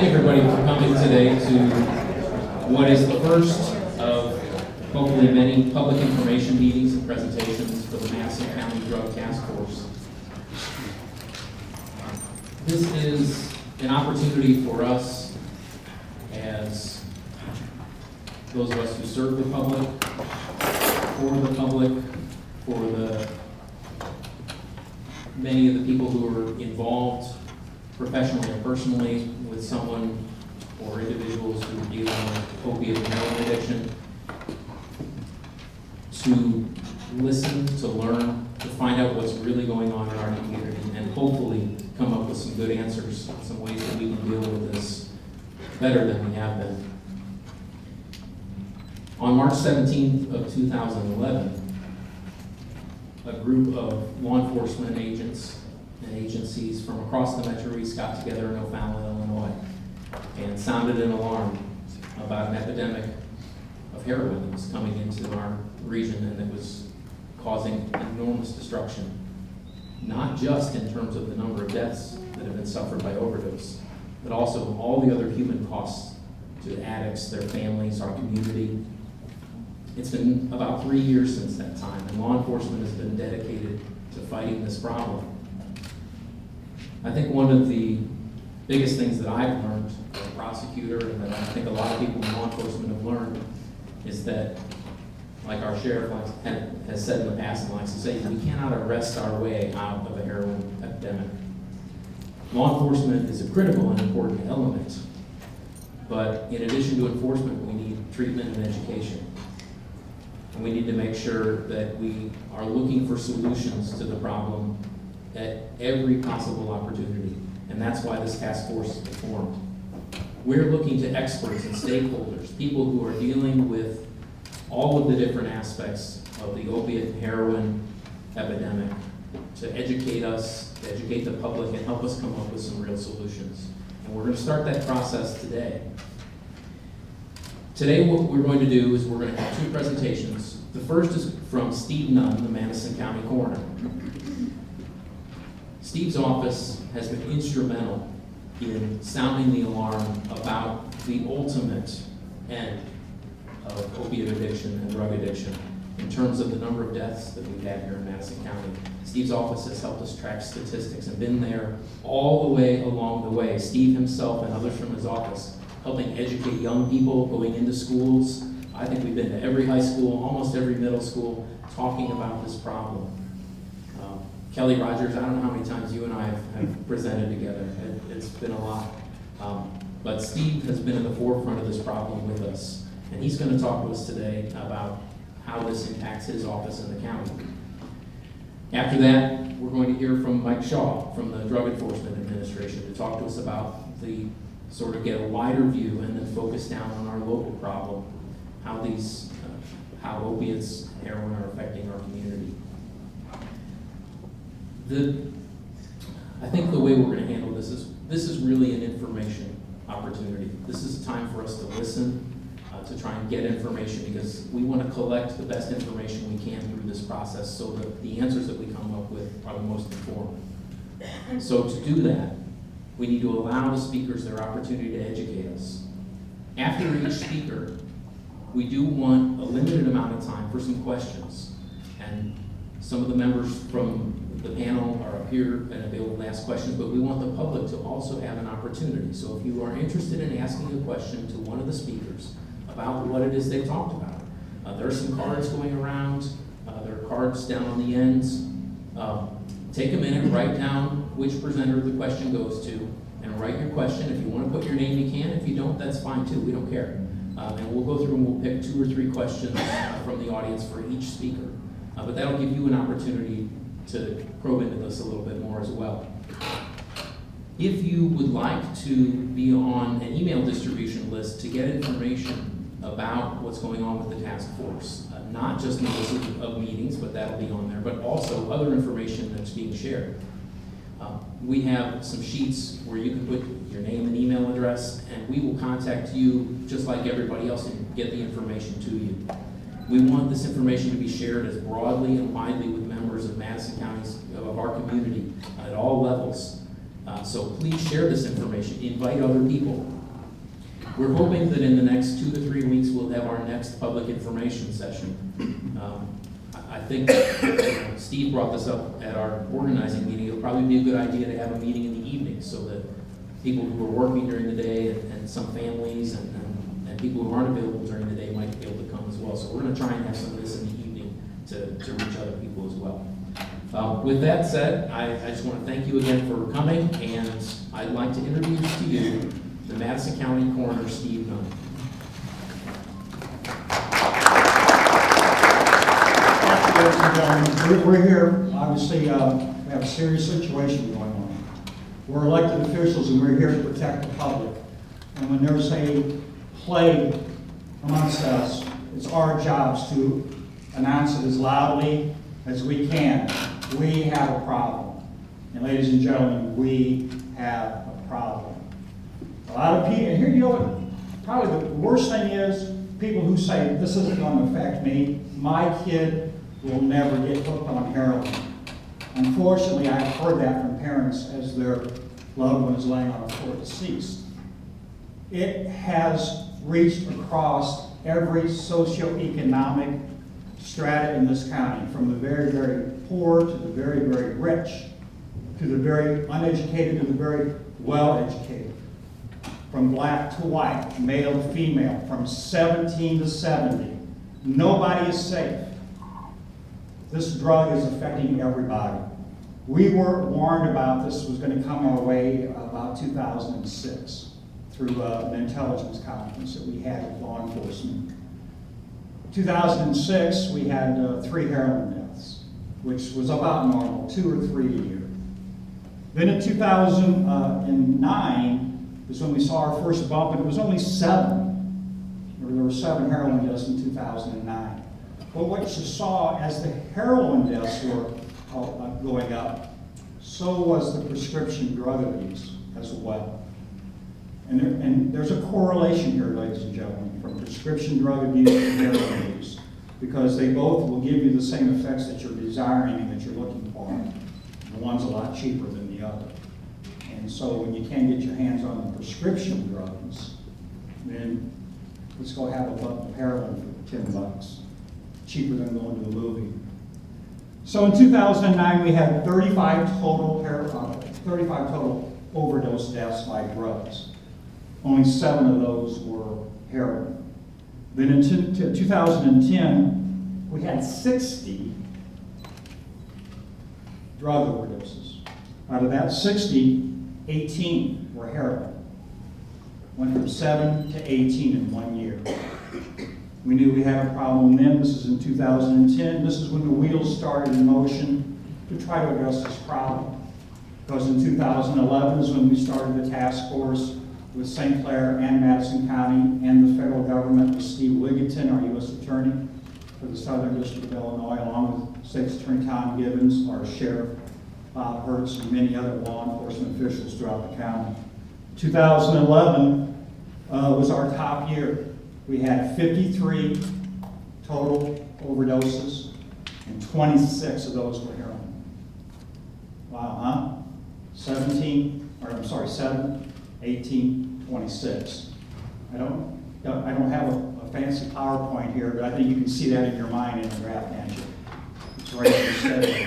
thank everybody for coming today to what is the first of hopefully many public information meetings and presentations for the Madison County Drug Task Force. This is an opportunity for us as those of us who serve the public, for the many of the people who are involved professionally and personally with someone or individuals who are dealing with opiate and heroin addiction, to listen, to learn, to find out what's really going on in our community, and hopefully come up with some good answers, some ways that we can deal with this better than we have been. On March 17th of 2011, a group of law enforcement agents and agencies from across the Metro East got together in O'Fallon, Illinois, and sounded an alarm about an epidemic of heroin that was coming into our region and that was causing enormous destruction, not just in terms of the number of deaths that have been suffered by overdose, but also all the other human costs to the addicts, their families, our community. It's been about 3 years since that time, and law enforcement has been dedicated to fighting this problem. I think one of the biggest things that I've learned as a prosecutor, and that I think a lot of people in law enforcement have learned, is that, like our sheriff has said in the past and likes to say, we cannot arrest our way out of a heroin epidemic. Law enforcement is a critical and important element, but in addition to enforcement, we need treatment and education. And we need to make sure that we are looking for solutions to the problem at every possible opportunity. And that's why this task force is formed. We're looking to experts and stakeholders, people who are dealing with all of the different aspects of the opiate and heroin epidemic, to educate us, to educate the public, and help us come up with some real solutions. And we're going to start that process today. Today what we're going to do is we're going to have two presentations. The first is from Steve Nunn, the Madison County Coroner. Steve's office has been instrumental in sounding the alarm about the ultimate end of opiate addiction and drug addiction in terms of the number of deaths that we've had here in Madison County. Steve's office has helped us track statistics and been there all the way along the way. Steve himself and others from his office helping educate young people going into schools. I think we've been to every high school, almost every middle school, talking about this problem. Kelly Rogers, I don't know how many times you and I have presented together. It's been a lot. But Steve has been at the forefront of this problem with us. And he's going to talk to us today about how this impacts his office in the county. After that, we're going to hear from Mike Shaw from the Drug Enforcement Administration to talk to us about the sort of get a wider view and then focus down on our local problem, how opiates, heroin are affecting our community. I think the way we're going to handle this is really an information opportunity. This is a time for us to listen, to try and get information, because we want to collect the best information we can through this process so that the answers that we come up with are the most informed. So to do that, we need to allow the speakers their opportunity to educate us. After each speaker, we do want a limited amount of time for some questions. And some of the members from the panel are up here and available to ask questions, but we want the public to also have an opportunity. So if you are interested in asking a question to one of the speakers about what it is they talked about, there are some cards going around. There are cards down on the ends. Take a minute, write down which presenter the question goes to, and write your question. If you want to put your name, you can. If you don't, that's fine too. We don't care. And we'll go through and we'll pick 2 or 3 questions from the audience for each speaker. But that'll give you an opportunity to probe into this a little bit more as well. If you would like to be on an email distribution list to get information about what's going on with the task force, not just notices of meetings, but that'll be on there, but also other information that's being shared. We have some sheets where you can put your name and email address, and we will contact you just like everybody else and get the information to you. We want this information to be shared as broadly and widely with members of Madison County's, of our community at all levels. So please share this information, invite other people. We're hoping that in the next 2 to 3 weeks, we'll have our next public information session. I think Steve brought this up at our organizing meeting. It'll probably be a good idea to have a meeting in the evening so that people who are working during the day and some families and people who aren't available during the day might be able to come as well. So we're going to try and have some of this in the evening to reach other people as well. With that said, I just want to thank you again for coming, and I'd like to introduce to you the Madison County Coroner, Steve Nunn. Ladies and gentlemen, we're here, obviously, we have a serious situation going on. We're elected officials and we're here to protect the public. And when there's a plague amongst us, it's our jobs to announce it as loudly as we can. We have a problem. And ladies and gentlemen, we have a problem. A lot of people, and here, you know what, probably the worst thing is people who say, this isn't going to affect me. My kid will never get hooked on heroin. Unfortunately, I've heard that from parents as their loved one is laying on the floor deceased. It has reached across every socioeconomic strata in this county, from the very, very poor to the very, very rich, to the very uneducated to the very well-educated, from black to white, male to female, from 17 to 70. Nobody is safe. This drug is affecting everybody. We were warned about this was going to come our way about 2006 through an intelligence conference that we had with law enforcement. 2006, we had 3 heroin deaths, which was about normal, 2 or 3 a year. Then in 2009 is when we saw our first bump, and it was only 7. There were 7 heroin deaths in 2009. But what you saw as the heroin deaths were going up, so was the prescription drug abuse as well. And there's a correlation here, ladies and gentlemen, from prescription drug abuse to heroin abuse, because they both will give you the same effects that you're desiring and that you're looking for. The one's a lot cheaper than the other. And so when you can't get your hands on the prescription drugs, then let's go have a bump of heroin for $10. Cheaper than going to the movie. So in 2009, we had 35 total overdose deaths by drugs. Only 7 of those were heroin. Then in 2010, we had 60 drug overdoses. Out of that 60, 18 were heroin. Went from 7 to 18 in 1 year. We knew we had a problem then. This is in 2010. This is when the wheels started in motion to try to address this problem. Because in 2011 is when we started the task force with St. Clair and Madison County and the federal government with Steve Wigginton, our U.S. Attorney for the Southern District of Illinois, along with State's Attorney Tom Gibbons, our Sheriff Bob Hertz, and many other law enforcement officials throughout the county. 2011 was our top year. We had 53 total overdoses, and 26 of those were heroin. Wow, huh? 7, 18, 26. I don't have a fancy PowerPoint here, but I think you can see that in your mind in the graph, can't you? It's right there steady.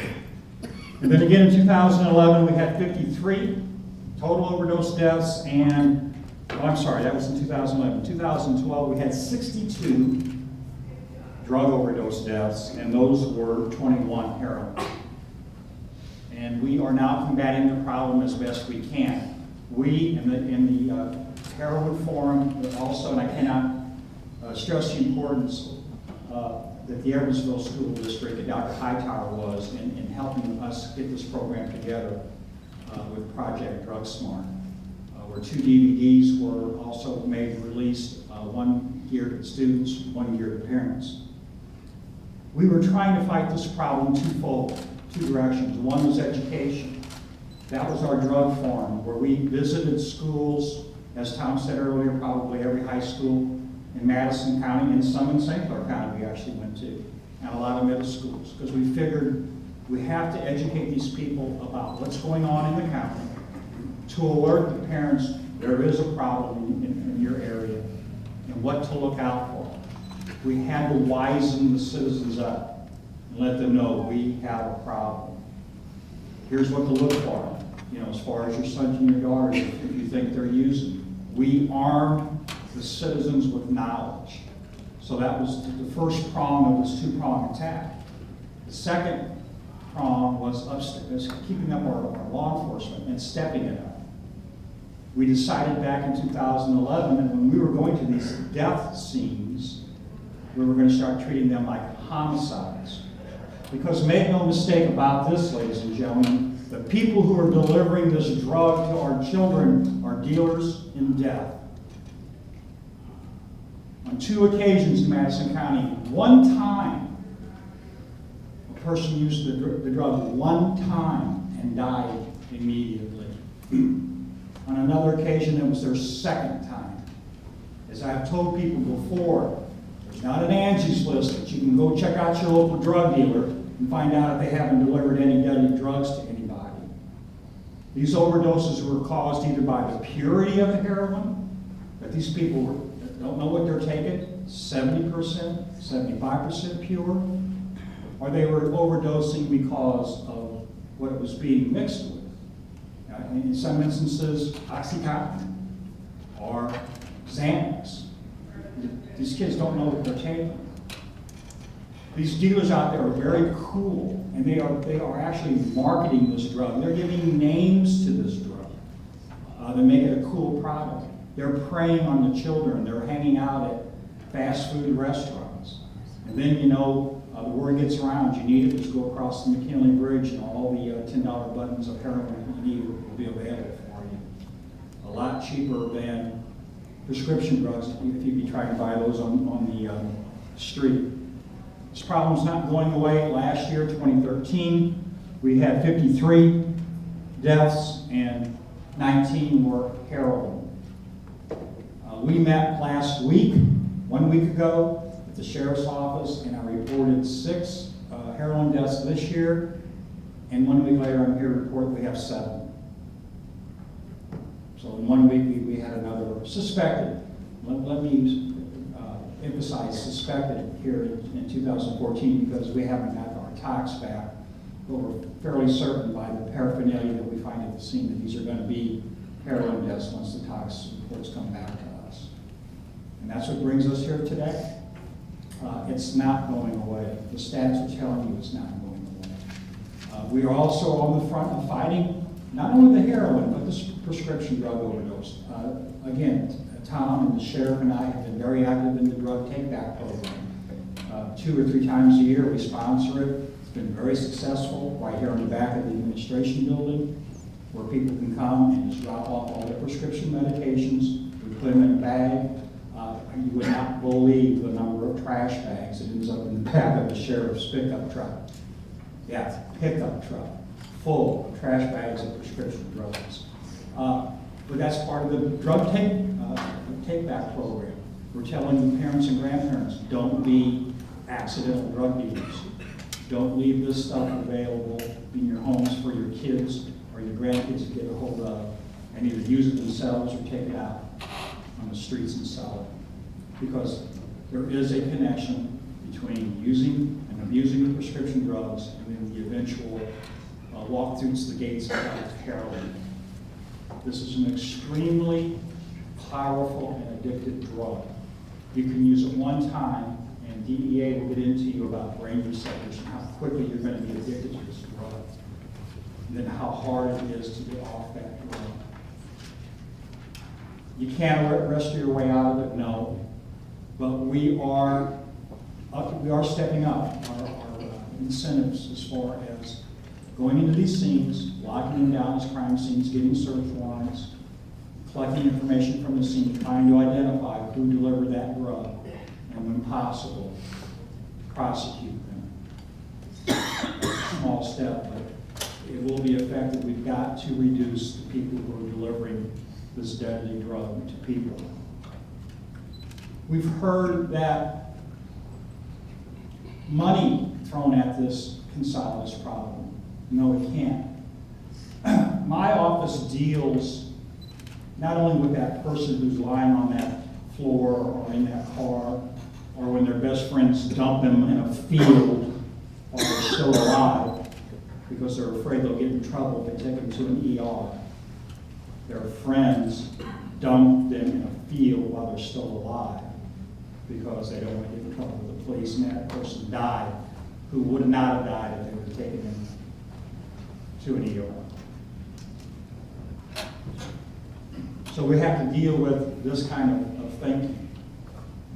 And then again in 2011, we had 53 total overdose deaths, and that was in 2011. 2012, we had 62 drug overdose deaths, and those were 21 heroin. And we are now combating the problem as best we can. We, in the heroin forum, but also, and I cannot stress the importance that the Evansville School District, that Dr. Hightower was in helping us get this program together with Project Drug Smart, where 2 DVDs were also made and released, one geared at students, one geared at parents. We were trying to fight this problem twofold, 2 directions. One was education. That was our drug forum, where we visited schools, as Tom said earlier, probably every high school in Madison County, and some in St. Clair County we actually went to, and a lot of middle schools, because we figured we have to educate these people about what's going on in the county, to alert the parents there is a problem in your area and what to look out for. We had to wisen the citizens up and let them know we have a problem. Here's what to look for, as far as your sons and your daughters, if you think they're using. We armed the citizens with knowledge. So that was the first prong of this two-prong attack. The second prong was keeping up our law enforcement and stepping it up. We decided back in 2011 that when we were going to these death scenes, we were going to start treating them like homicides. Because make no mistake about this, ladies and gentlemen, the people who are delivering this drug to our children are dealers in death. On 2 occasions in Madison County, one time, a person used the drug one time and died immediately. On another occasion, it was their second time. As I've told people before, there's not an Angie's List that you can go check out your local drug dealer and find out if they haven't delivered any deadly drugs to anybody. These overdoses were caused either by the purity of the heroin, that these people don't know what they're taking, 70%, 75% pure, or they were overdosing because of what it was being mixed with. In some instances, Oxycontin or Xanax. These kids don't know what they're taking. These dealers out there are very cool, and they are actually marketing this drug. They're giving names to this drug. They make it a cool product. They're preying on the children. They're hanging out at fast food restaurants. And then, the word gets around, you need it, just go across the McKinley Bridge and all the $10 buttons of heroin you need will be available for you. A lot cheaper than prescription drugs if you be trying to buy those on the street. This problem's not going away. Last year, 2013, we had 53 deaths and 19 were heroin. We met last week, 1 week ago, at the sheriff's office, and I reported 6 heroin deaths this year, and 1 week later I'm here to report we have 7. So in 1 week we had another suspected. Let me emphasize suspected here in 2014 because we haven't got our tox back, but we're fairly certain by the paraphernalia that we find at the scene that these are going to be heroin deaths once the tox reports come back to us. And that's what brings us here today. It's not going away. The stats are telling you it's not going away. We are also on the front of fighting not only the heroin, but the prescription drug overdose. Again, Tom and the sheriff and I have been very active in the drug take-back program. 2 or 3 times a year we sponsor it. It's been very successful right here in the back of the administration building where people can come and just drop off all their prescription medications. We put them in a bag. You would not believe the number of trash bags that ends up in the back of the sheriff's pickup truck. Yeah, pickup truck, full of trash bags of prescription drugs. But that's part of the drug take-back program. We're telling the parents and grandparents, don't be accidental drug dealers. Don't leave this stuff available in your homes for your kids or your grandkids to get a hold of and either use it themselves or take it out on the streets and sell it. Because there is a connection between using and abusing the prescription drugs and then the eventual walk through the gates of heroin. This is an extremely powerful and addictive drug. You can use it one time, and DEA will get into you about brain receptors and how quickly you're going to be addicted to this drug, and then how hard it is to get off that drug. You can't wrestle your way out of it, no. But we are stepping up our incentives as far as going into these scenes, locking them down as crime scenes, getting search warrants, collecting information from the scene, trying to identify who delivered that drug, and when possible, prosecute them. Small step, but it will be effective. We've got to reduce the people who are delivering this deadly drug to people. We've heard that money thrown at this can solve this problem. No, it can't. my office deals not only with that person who's lying on that floor or in that car, or when their best friends dump them in a field while they're still alive because they're afraid they'll get in trouble if they take them to an ER. Their friends dump them in a field while they're still alive because they don't want to get in trouble with the police, and that person died who would not have died if they were taken him to an ER. So we have to deal with this kind of thinking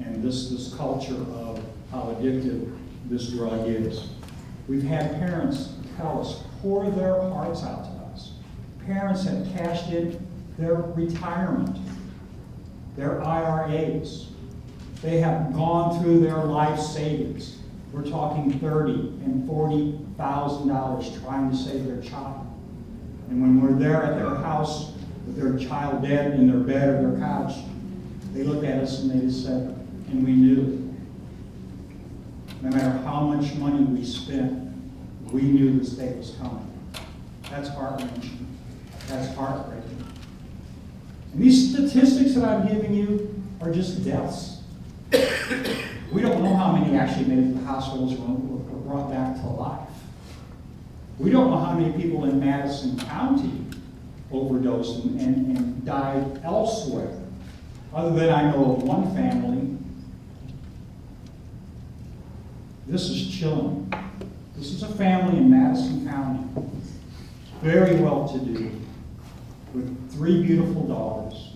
and this culture of how addictive this drug is. We've had parents tell us, pour their hearts out to us. Parents have cashed in their retirement, their IRAs. They have gone through their life savings. We're talking $30,000 and $40,000 trying to save their child. And when we're there at their house with their child dead in their bed or their couch, they look at us and they just said, and we knew it. No matter how much money we spent, we knew this day was coming. That's heart-wrenching. That's heartbreaking. And these statistics that I'm giving you are just deaths. We don't know how many actually made it to the hospitals or were brought back to life. We don't know how many people in Madison County overdosed and died elsewhere. Other than I know of one family. This is chilling. This is a family in Madison County, very well-to-do, with 3 beautiful daughters.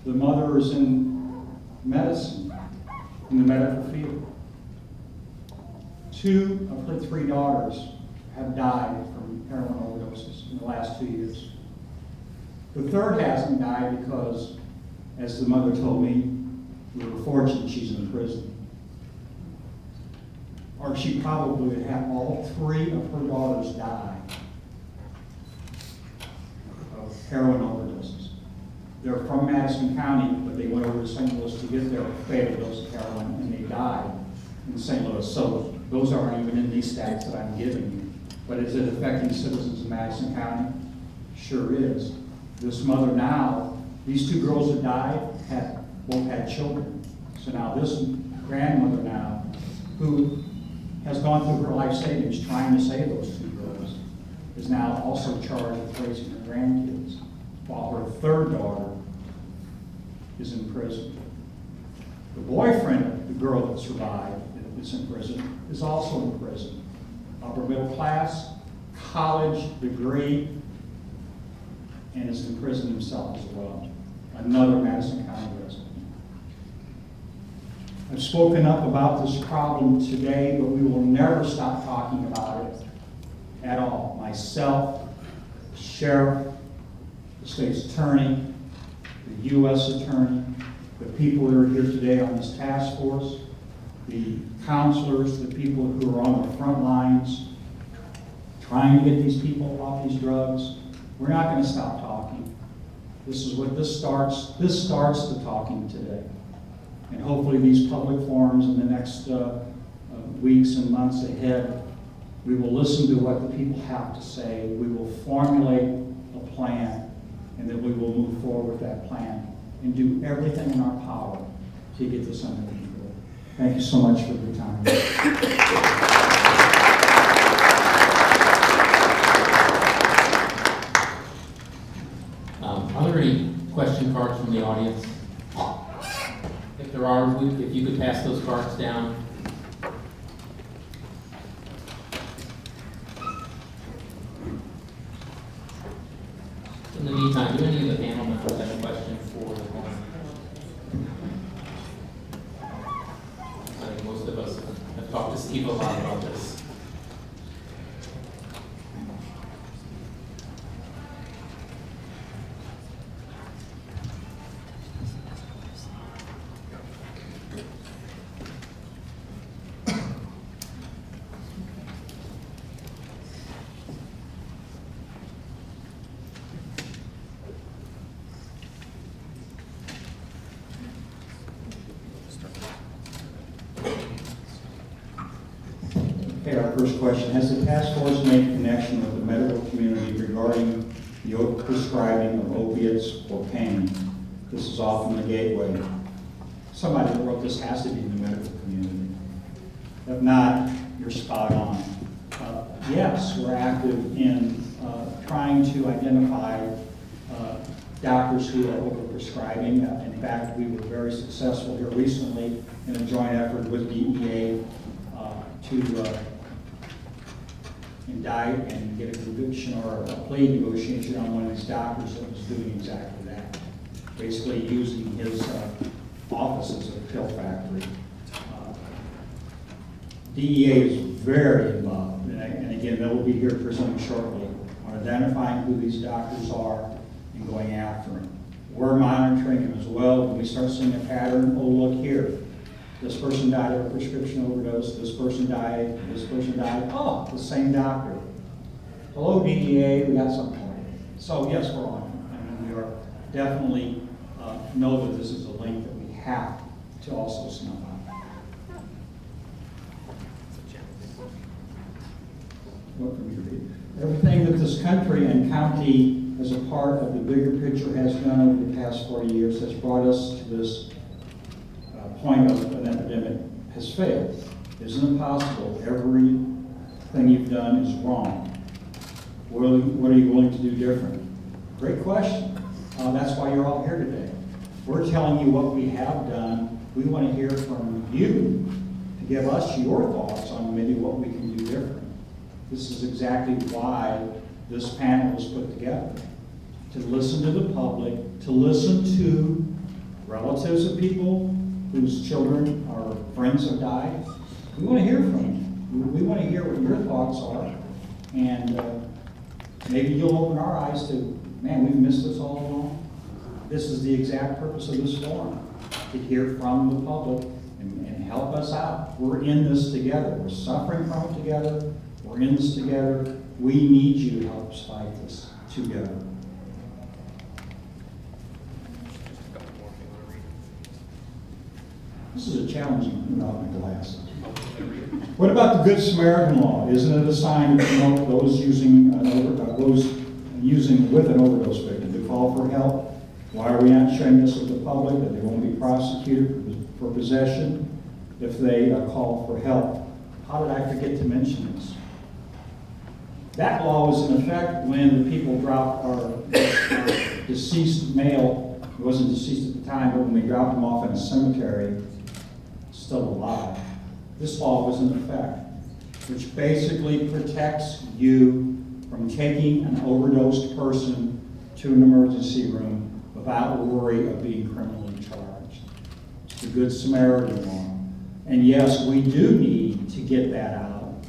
The mother is in medicine, in the medical field. 2 of her 3 daughters have died from heroin overdoses in the last 2 years. The third hasn't died because, as the mother told me, we were fortunate she's in prison. Or she probably would have all 3 of her daughters die of heroin overdoses. They're from Madison County, but they went over to St. Louis to get their fatal dose of heroin, and they died in St. Louis. So those aren't even in these stats that I'm giving you. But is it affecting citizens of Madison County? Sure is. This mother now, these 2 girls that died both had children. So now this grandmother now, who has gone through her life savings trying to save those 2 girls, is now also charged with raising her grandkids, while her 3rd daughter is in prison. The boyfriend of the girl that survived, that's in prison, is also in prison. Upper middle class, college degree, and is in prison himself as well. Another Madison County resident. I've spoken up about this problem today, but we will never stop talking about it at all. Myself, the sheriff, the state's attorney, the U.S. attorney, the people that are here today on this task force, the counselors, the people who are on the front lines, trying to get these people off these drugs. We're not going to stop talking. This is what this starts. This starts the talking today. And hopefully these public forums in the next weeks and months ahead, we will listen to what the people have to say. We will formulate a plan, and then we will move forward with that plan and do everything in our power to get this under control. Thank you so much for your time. Are there any question cards from the audience? If there are, if you could pass those cards down. In the meantime, do any of the panel members have a question for the panel? I think most of us have talked to Steve a lot about this. Okay, our first question. Has the task force made connection with the medical community regarding the prescribing of opiates or pain. This is often the gateway. Somebody that wrote this has to be in the medical community. If not, you're spot on. Yes, we're active in trying to identify doctors who are overprescribing. In fact, we were very successful here recently in a joint effort with DEA to indict and get a conviction or a plea negotiation on one of these doctors that was doing exactly that. Basically using his office as a pill factory. DEA is very involved, and again, they will be here presenting shortly on identifying who these doctors are and going after them. We're monitoring them as well. When we start seeing a pattern, oh, look here. This person died of a prescription overdose, this person died, oh, the same doctor. Hello, DEA, we got something for you. So yes, we're on it. I mean, we are definitely know that this is a link that we have to also snuff out. What can we read? Everything that this country and county as a part of the bigger picture has done over the past 40 years has brought us to this point of an epidemic has failed. Isn't it possible everything you've done is wrong? What are you willing to do different? Great question. That's why you're all here today. We're telling you what we have done. We want to hear from you to give us your thoughts on maybe what we can do different. This is exactly why this panel was put together. To listen to the public, to listen to relatives of people whose children or friends have died. We want to hear from you. We want to hear what your thoughts are. And maybe you'll open our eyes to, man, we've missed this all along. This is the exact purpose of this forum, to hear from the public and help us out. We're in this together. We're suffering from it together. We're in this together. We need you to help us fight this together. This is a challenging without my glasses. What about the Good Samaritan law? Isn't it a sign to promote those using with an overdose victim to call for help? Why are we not sharing this with the public that they won't be prosecuted for possession if they call for help? How did I forget to mention this? That law was in effect when the people dropped our deceased male. He wasn't deceased at the time, but when we dropped him off in a cemetery, still alive. This law was in effect, which basically protects you from taking an overdosed person to an emergency room without worry of being criminally charged. It's the Good Samaritan law. And yes, we do need to get that out.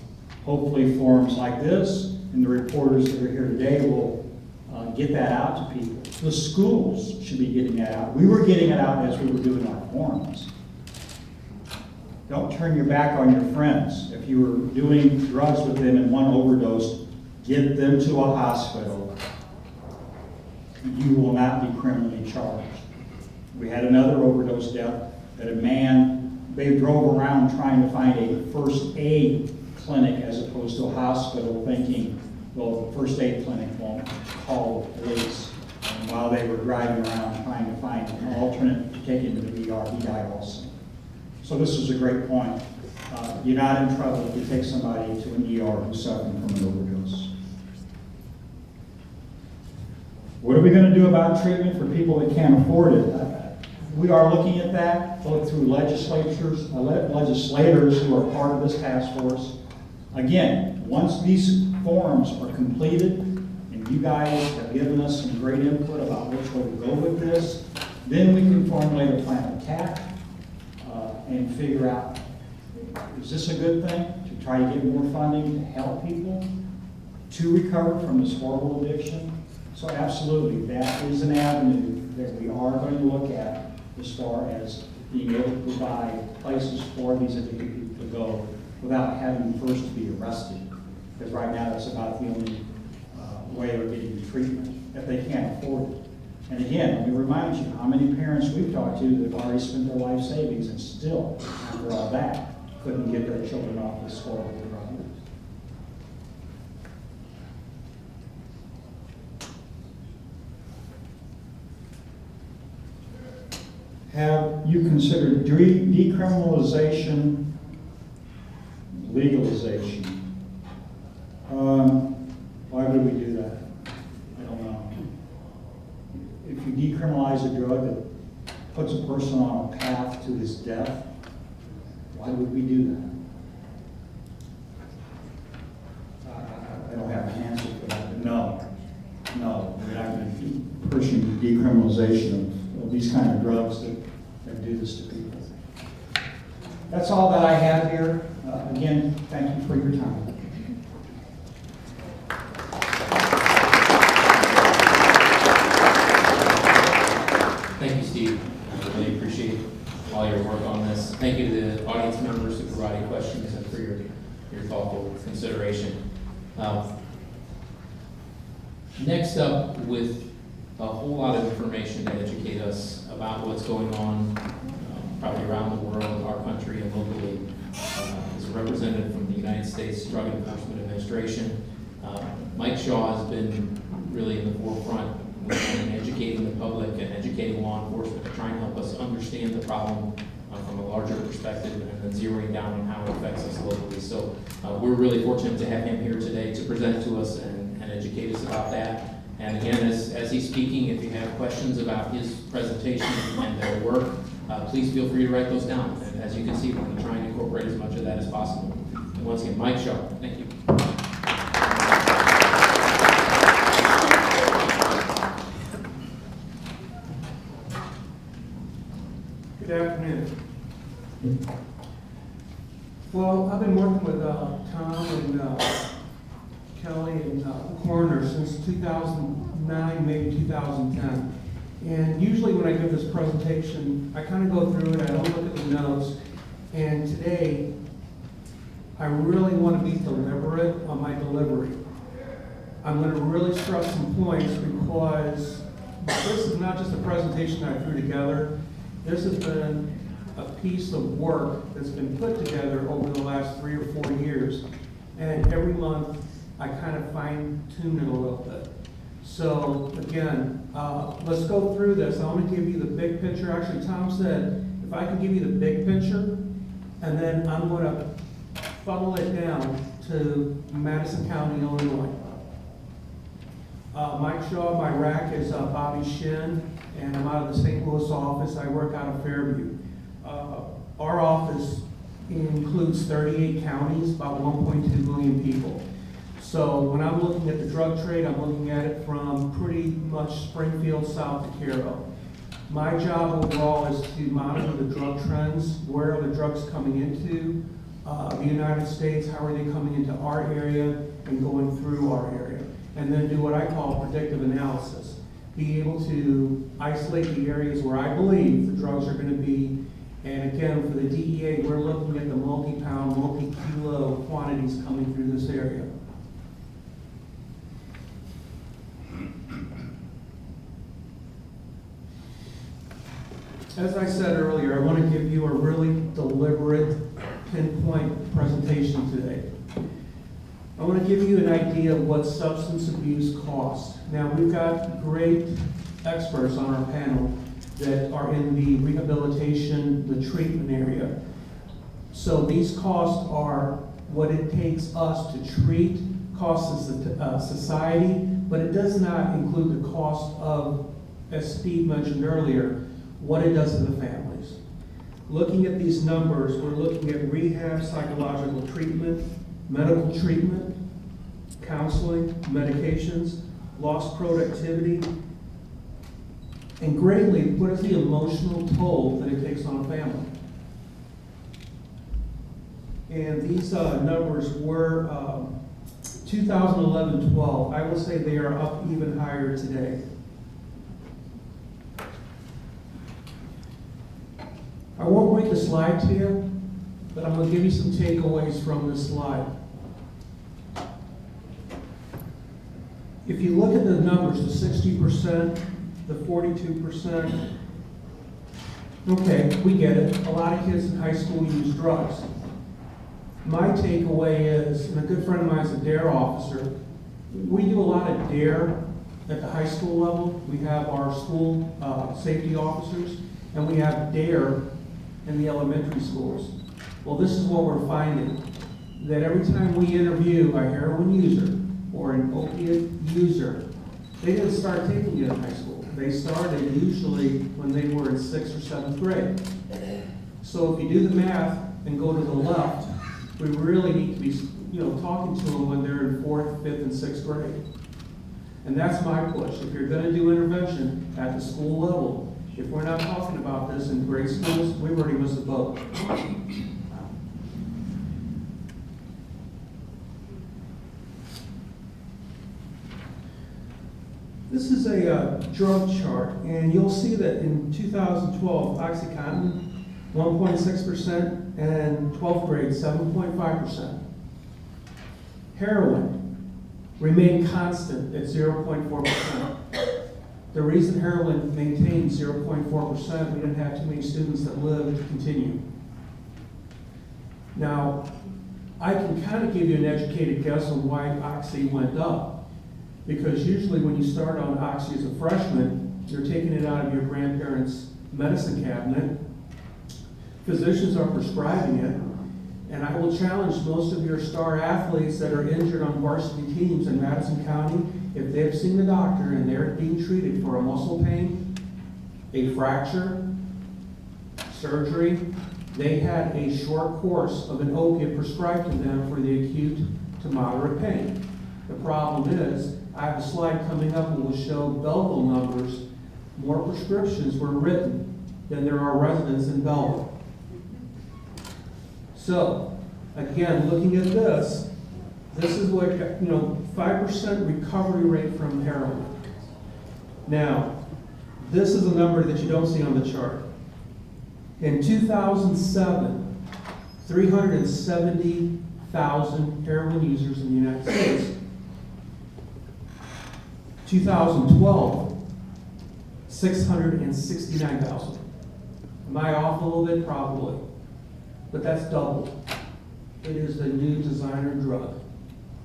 Hopefully forums like this and the reporters that are here today will get that out to people. The schools should be getting that out. We were getting it out as we were doing our forums. Don't turn your back on your friends. If you were doing drugs with them and one overdose, get them to a hospital. You will not be criminally charged. We had another overdose death that a man, they drove around trying to find a first aid clinic as opposed to a hospital, thinking, well, the first aid clinic won't call the police. And while they were driving around trying to find an alternate to take into the ER, he died also. So this is a great point. You're not in trouble if you take somebody to an ER who's suffering from an overdose. What are we going to do about treatment for people that can't afford it? We are looking at that, both through legislators who are part of this task force. Again, once these forums are completed, and you guys have given us some great input about which way to go with this, then we can formulate a plan of attack and figure out, is this a good thing to try to get more funding to help people to recover from this horrible addiction? So absolutely, that is an avenue that we are going to look at as far as being able to provide places for these addicted people to go without having them first to be arrested. Because right now that's about the only way of getting the treatment if they can't afford it. And again, let me remind you how many parents we've talked to that have already spent their life savings and still, after all that, couldn't get their children off this horrible drug. have you considered decriminalization, legalization? Why would we do that? I don't know. If you decriminalize a drug that puts a person on a path to his death, why would we do that? I don't have an answer for that, but no, we're not going to be pushing decriminalization of these kind of drugs that do this to people. That's all that I have here. Again, thank you for your time. Thank you, Steve. I really appreciate all your work on this. Thank you to the audience members who provided questions and for your thoughtful consideration. Next up, with a whole lot of information to educate us about what's going on probably around the world, our country, and locally, is a representative from the United States Drug Enforcement Administration. Mike Shaw has been really in the forefront in educating the public and educating law enforcement to try and help us understand the problem from a larger perspective and then zeroing down on how it affects us locally. So we're really fortunate to have him here today to present to us and educate us about that. And again, as he's speaking, if you have questions about his presentation and their work, please feel free to write those down. And as you can see, we're going to try and incorporate as much of that as possible. And once again, Mike Shaw, thank you. Good afternoon. Well, I've been working with Tom and Kelly and the coroner since 2009, maybe 2010. And usually when I give this presentation, I kind of go through it, I don't look at the notes. And today, I really want to be deliberate on my delivery. I'm going to really stress some points because this is not just a presentation I threw together. This has been a piece of work that's been put together over the last 3 or 4 years. And every month, I kind of fine-tune it a little bit. So again, let's go through this. I want to give you the big picture. Actually, Tom said, if I can give you the big picture, and then I'm going to funnel it down to Madison County, Illinois. Mike Shaw, my rack is Bobby Shin, and I'm out of the St. Louis office. I work out of Fairview. Our office includes 38 counties, about 1.2 million people. So when I'm looking at the drug trade, I'm looking at it from pretty much Springfield south to Cairo. My job overall is to monitor the drug trends. Where are the drugs coming into the United States? How are they coming into our area and going through our area? And then do what I call predictive analysis. Be able to isolate the areas where I believe the drugs are going to be. And again, for the DEA, we're looking at the multi-pound, multi-kilo quantities coming through this area. As I said earlier, I want to give you a really deliberate, pinpoint presentation today. I want to give you an idea of what substance abuse costs. Now, we've got great experts on our panel that are in the rehabilitation, the treatment area. So these costs are what it takes us to treat, costs of society, but it does not include the cost of, as Steve mentioned earlier, what it does to the families. Looking at these numbers, we're looking at rehab, psychological treatment, medical treatment, counseling, medications, lost productivity, and greatly, what is the emotional toll that it takes on a family? And these numbers were 2011-12. I will say they are up even higher today. I won't read the slide to you, but I'm going to give you some takeaways from this slide. If you look at the numbers, the 60%, the 42%, okay, we get it. A lot of kids in high school use drugs. My takeaway is, and a good friend of mine is a DARE officer, we do a lot of DARE at the high school level. We have our school safety officers, and we have DARE in the elementary schools. Well, this is what we're finding, that every time we interview a heroin user or an opiate user, they didn't start taking it in high school. They started usually when they were in 6th or 7th grade. So if you do the math and go to the left, we really need to be, talking to them when they're in 4th, 5th, and 6th grade. And that's my push. If you're gonna do intervention at the school level, if we're not talking about this in grade schools, we've already missed the boat. This is a drug chart, and you'll see that in 2012, OxyContin, 1.6%, and 12th grade, 7.5%. Heroin remained constant at 0.4%. The reason heroin maintained 0.4%, we didn't have too many students that lived to continue. Now, I can kind of give you an educated guess on why Oxy went up. Because usually when you start on Oxy as a freshman, you're taking it out of your grandparents' medicine cabinet. Physicians are prescribing it. And I will challenge most of your star athletes that are injured on varsity teams in Madison County, if they've seen the doctor and they're being treated for a muscle pain, a fracture, surgery, they had a short course of an opiate prescribed to them for the acute to moderate pain. The problem is, I have a slide coming up that will show Belleville numbers. More prescriptions were written than there are residents in Belleville. So, again, looking at this is what, 5% recovery rate from heroin. Now, this is a number that you don't see on the chart. In 2007, 370,000 heroin users in the United States. 2012, 669,000. Am I off a little bit? Probably. But that's double. It is the new designer drug.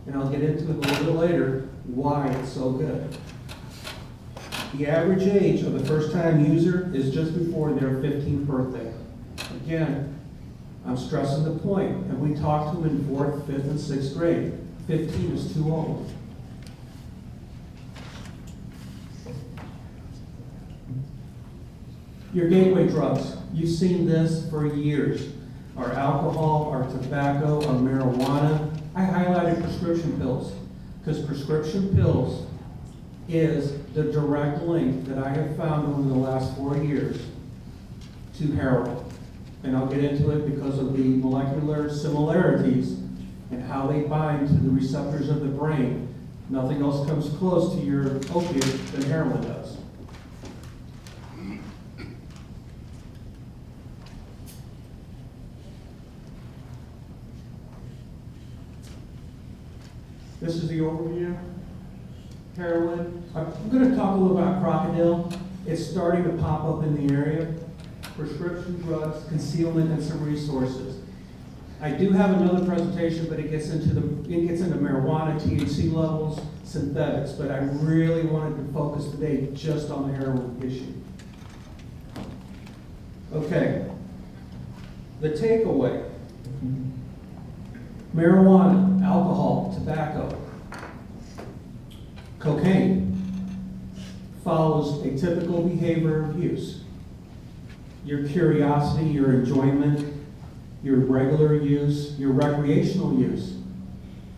And I'll get into it a little bit later, why it's so good. The average age of the first-time user is just before their 15th birthday. Again, I'm stressing the point, and we talk to them in 4th, 5th, and 6th grade. 15 is too old. Your gateway drugs, you've seen this for years. Our alcohol, our tobacco, our marijuana. I highlighted prescription pills, because prescription pills is the direct link that I have found over the last 4 years to heroin. And I'll get into it because of the molecular similarities and how they bind to the receptors of the brain. Nothing else comes close to your opiate than heroin does. This is the overview. Heroin. I'm going to talk a little about crocodile. It's starting to pop up in the area. Prescription drugs, concealment, and some resources. I do have another presentation, but it gets into marijuana, THC levels, synthetics. But I really wanted to focus today just on the heroin issue. Okay. The takeaway. Marijuana, alcohol, tobacco, cocaine follows a typical behavior of use. Your curiosity, your enjoyment, your regular use, your recreational use.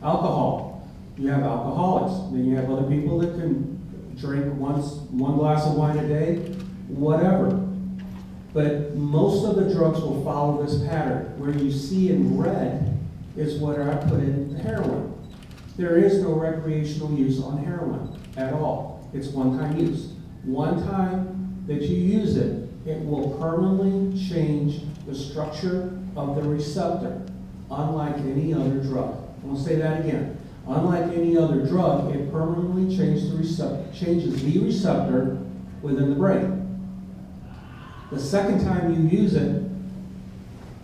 Alcohol, you have alcoholics. Then you have other people that can drink one glass of wine a day, whatever. But most of the drugs will follow this pattern. Where you see in red is what I put in the heroin. There is no recreational use on heroin at all. It's one-time use. One time that you use it, it will permanently change the structure of the receptor, unlike any other drug. I'm going to say that again. Unlike any other drug, it permanently changes the receptor within the brain. The second time you use it,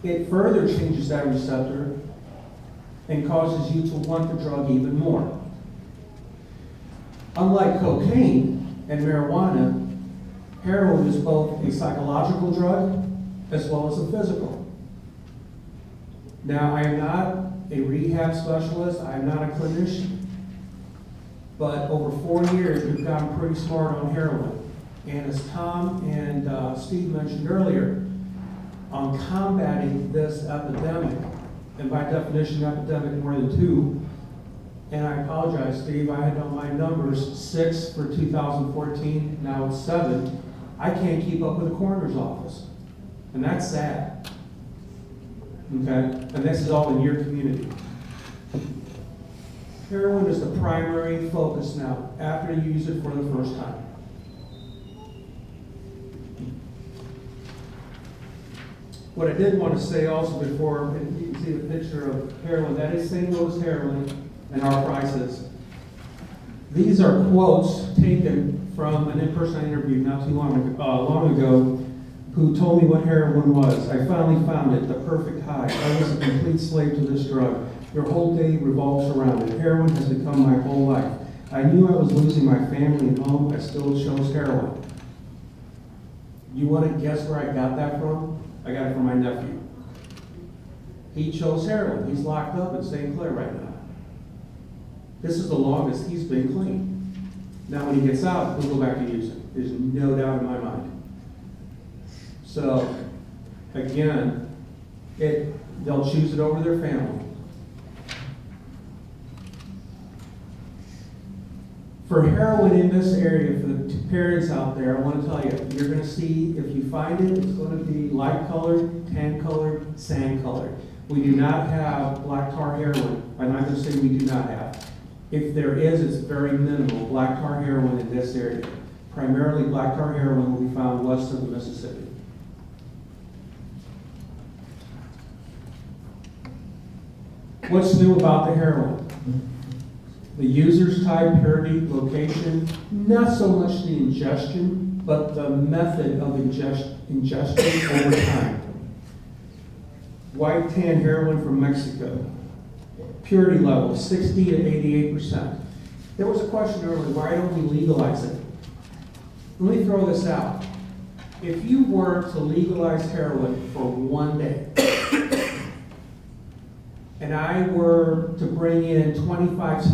it further changes that receptor and causes you to want the drug even more. Unlike cocaine and marijuana, Heroin is both a psychological drug as well as a physical. Now, I am not a rehab specialist, I am not a clinician, but over 4 years, we've gotten pretty smart on heroin. And as Tom and Steve mentioned earlier, on combating this epidemic, and by definition, epidemic more than 2, and I apologize, Steve, I had on my numbers 6 for 2014, now it's 7. I can't keep up with the coroner's office, and that's sad. Okay, and this is all in your community. Heroin is the primary focus now, after you use it for the first time. What I did want to say also before, you can see the picture of heroin, that is St. Louis heroin and our prices. These are quotes taken from an in-person interview not too long ago, who told me what heroin was. I finally found it, the perfect high. I was a complete slave to this drug. Your whole day revolves around it. Heroin has become my whole life. I knew I was losing my family and home. I still chose heroin. You want to guess where I got that from? I got it from my nephew. He chose heroin. He's locked up in St. Clair right now. This is the longest he's been clean. Now when he gets out, he'll go back to using. There's no doubt in my mind. So, again, they'll choose it over their family. For heroin in this area, for the parents out there, I want to tell you, you're going to see, if you find it, it's going to be light colored, tan colored, sand colored. We do not have black tar heroin. I'm not going to say we do not have. If there is, it's very minimal black tar heroin in this area. Primarily black tar heroin will be found west of the Mississippi. What's new about the heroin? The user's type, purity, location, not so much the ingestion, but the method of ingestion over time. White tan heroin from Mexico. Purity level, 60 to 88%. There was a question earlier, why don't we legalize it? Let me throw this out. If you were to legalize heroin for 1 day, and I were to bring in 25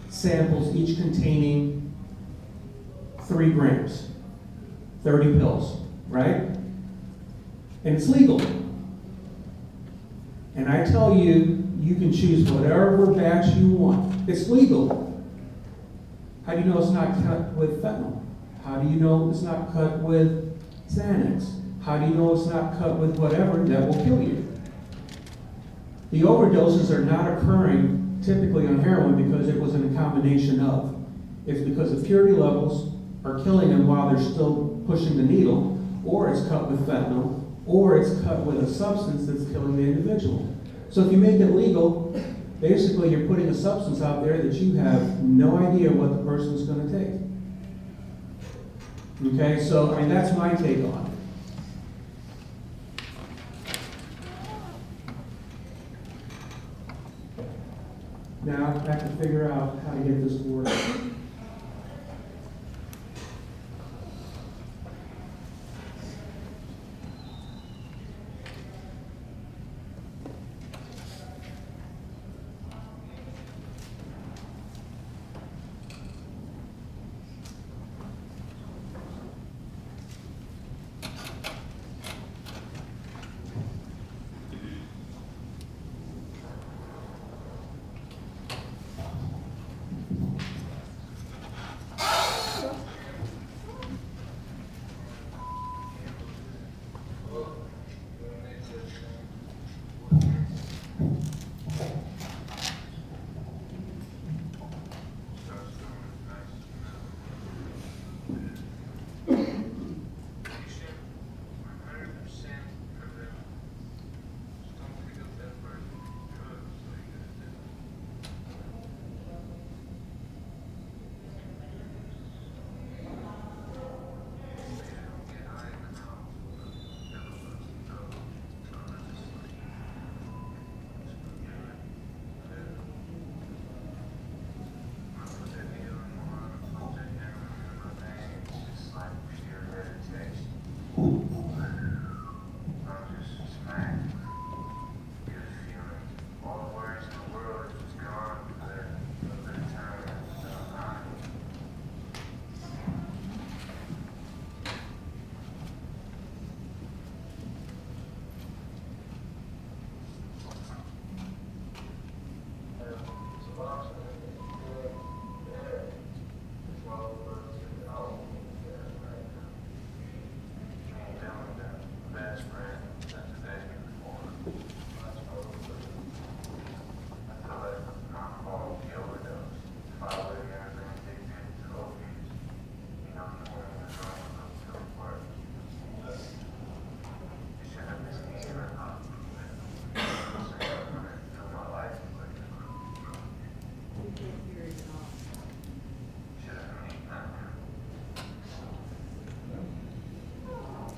samples, each containing 3 grams, 30 pills, right? And it's legal. And I tell you, you can choose whatever batch you want. It's legal. How do you know it's not cut with fentanyl? How do you know it's not cut with Xanax? How do you know it's not cut with whatever that will kill you? The overdoses are not occurring typically on heroin because it was in a combination of. It's because the purity levels are killing them while they're still pushing the needle, or it's cut with fentanyl, or it's cut with a substance that's killing the individual. So if you make it legal, basically you're putting a substance out there that you have no idea what the person's going to take. Okay, so I mean that's my take on it. Now I have to figure out how to get this to work.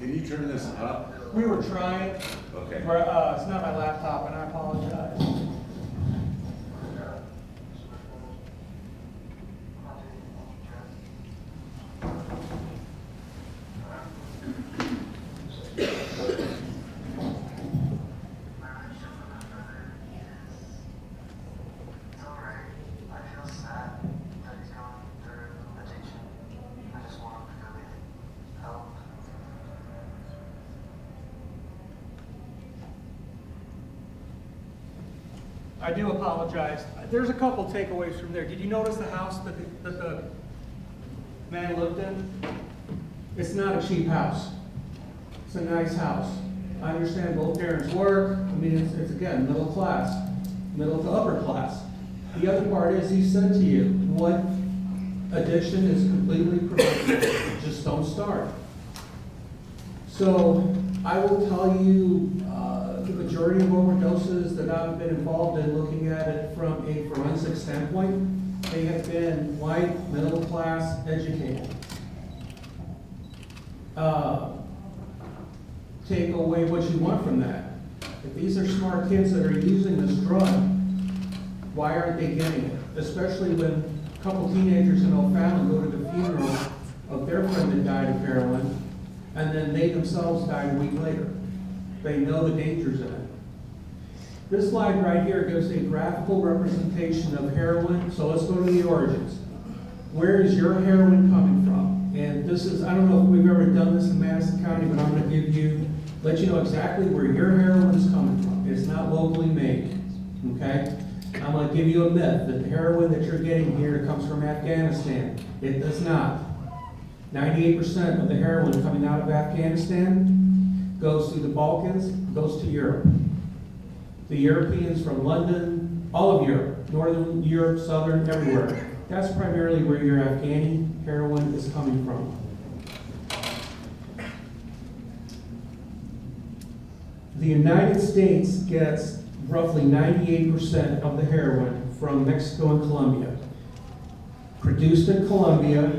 Can you turn this up? We were trying, Okay. it's not my laptop, and I apologize. I do apologize. There's a couple takeaways from there. Did you notice the house that the man lived in? It's not a cheap house. It's a nice house. I understand both parents work. I mean, it's again, middle class, middle to upper class. The other part is he said to you, what addiction is completely preventable. Just don't start. So I will tell you, the majority of overdoses that I've been involved in, looking at it from a forensic standpoint, they have been white, middle class, educated. Take away what you want from that. If these are smart kids that are using this drug, why aren't they getting it? Especially when a couple teenagers in O'Fallon go to the funeral of their friend that died of heroin, and then they themselves died a week later. They know the dangers in it. This slide right here gives a graphical representation of heroin. So let's go to the origins. Where is your heroin coming from? And this is, I don't know if we've ever done this in Madison County, but I'm going to let you know exactly where your heroin is coming from. It's not locally made, okay? I'm going to give you a myth that the heroin that you're getting here comes from Afghanistan. It does not. 98% of the heroin coming out of Afghanistan goes through the Balkans, goes to Europe. The Europeans from London, all of Europe, Northern Europe, Southern, everywhere. That's primarily where your Afghani heroin is coming from. The United States gets roughly 98% of the heroin from Mexico and Colombia. Produced in Colombia,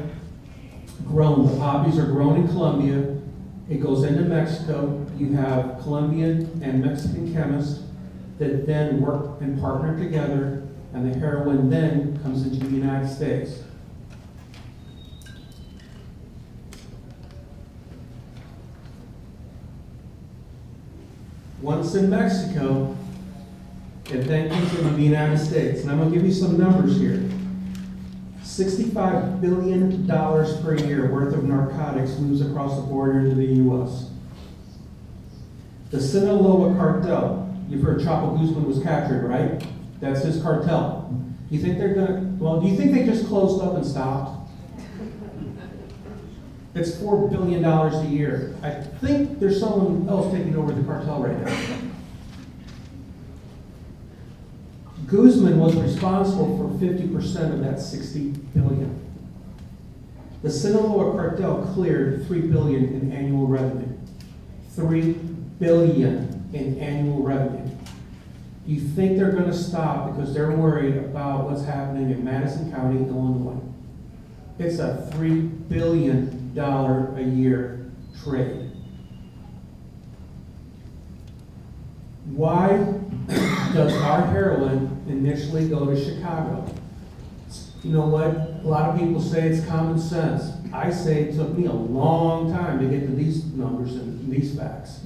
grown, the poppies are grown in Colombia. It goes into Mexico. You have Colombian and Mexican chemists that then work and partner together, and the heroin then comes into the United States. Once in Mexico, it then comes into the United States. And I'm going to give you some numbers here. $65 billion per year worth of narcotics moves across the border into the U.S. The Sinaloa cartel, you've heard Chapo Guzman was captured, right? That's his cartel. Do you think they're do you think they just closed up and stopped? It's $4 billion a year. I think there's someone else taking over the cartel right now. Guzman was responsible for 50% of that $60 billion. The Sinaloa cartel cleared $3 billion in annual revenue. $3 billion in annual revenue. You think they're going to stop because they're worried about what's happening in Madison County, Illinois? It's a $3 billion a year trade. Why does our heroin initially go to Chicago? You know what? A lot of people say it's common sense. I say it took me a long time to get to these numbers and these facts.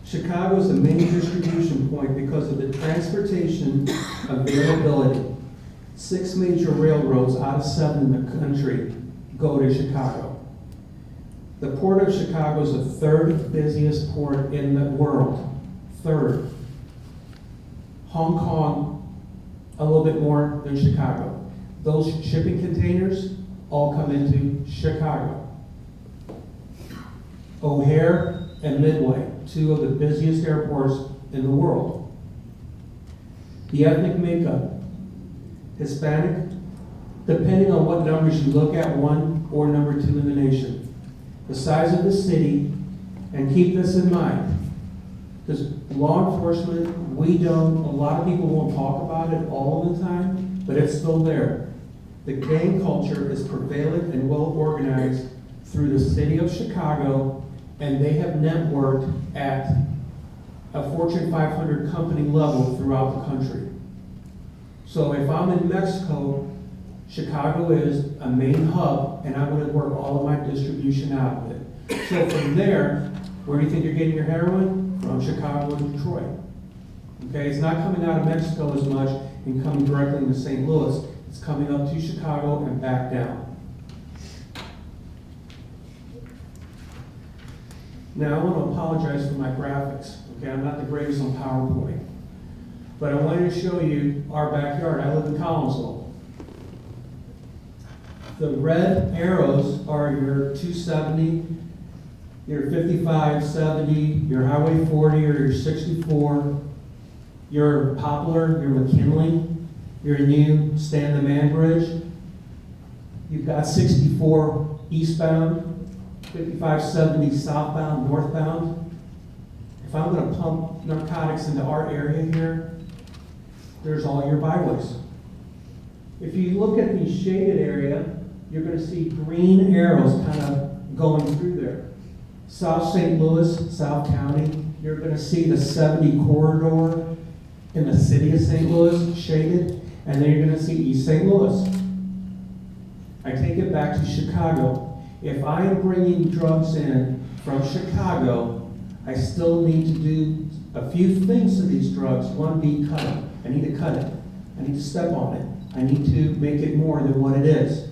Chicago is the main distribution point because of the transportation availability. 6 major railroads out of 7 in the country go to Chicago. The Port of Chicago is the 3rd busiest port in the world. 3rd. Hong Kong, a little bit more than Chicago. Those shipping containers all come into Chicago. O'Hare and Midway, 2 of the busiest airports in the world. The ethnic makeup, Hispanic, depending on what numbers you look at, 1 or number 2 in the nation. The size of the city, and keep this in mind, because law enforcement, a lot of people won't talk about it all the time, but it's still there. The gang culture is prevalent and well organized through the city of Chicago and they have networked at a Fortune 500 company level throughout the country. So if I'm in Mexico, Chicago is a main hub, and I'm going to work all of my distribution out of it. So from there, where do you think you're getting your heroin? From Chicago and Detroit. Okay, it's not coming out of Mexico as much and coming directly into St. Louis. It's coming up to Chicago and back down. Now, I want to apologize for my graphics. Okay, I'm not the greatest on PowerPoint. But I wanted to show you our backyard. I live in Collinsville. The red arrows are your 270, your 55, 70, your Highway 40, or your 64, your Poplar, your McKinley, your new Stan the Man Bridge. You've got 64 eastbound, 55, 70 southbound, northbound. If I'm going to pump narcotics into our area here, there's all your byways. If you look at the shaded area, you're going to see green arrows kind of going through there. South St. Louis, South County, you're going to see the 70 corridor in the city of St. Louis shaded, and then you're going to see East St. Louis. I take it back to Chicago. If I am bringing drugs in from Chicago, I still need to do a few things to these drugs. One being cut it. I need to cut it. I need to step on it. I need to make it more than what it is.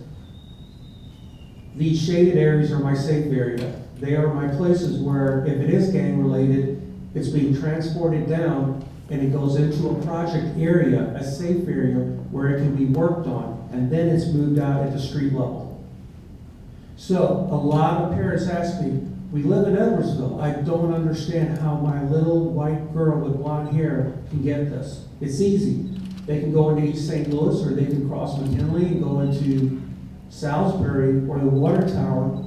These shaded areas are my safe area. They are my places where, if it is gang related, it's being transported down and it goes into a project area, a safe area, where it can be worked on, and then it's moved out at the street level. So, a lot of parents ask me, we live in Edwardsville. I don't understand how my little white girl with blonde hair can get this. It's easy. They can go into East St. Louis, or they can cross McKinley and go into Salisbury or the water tower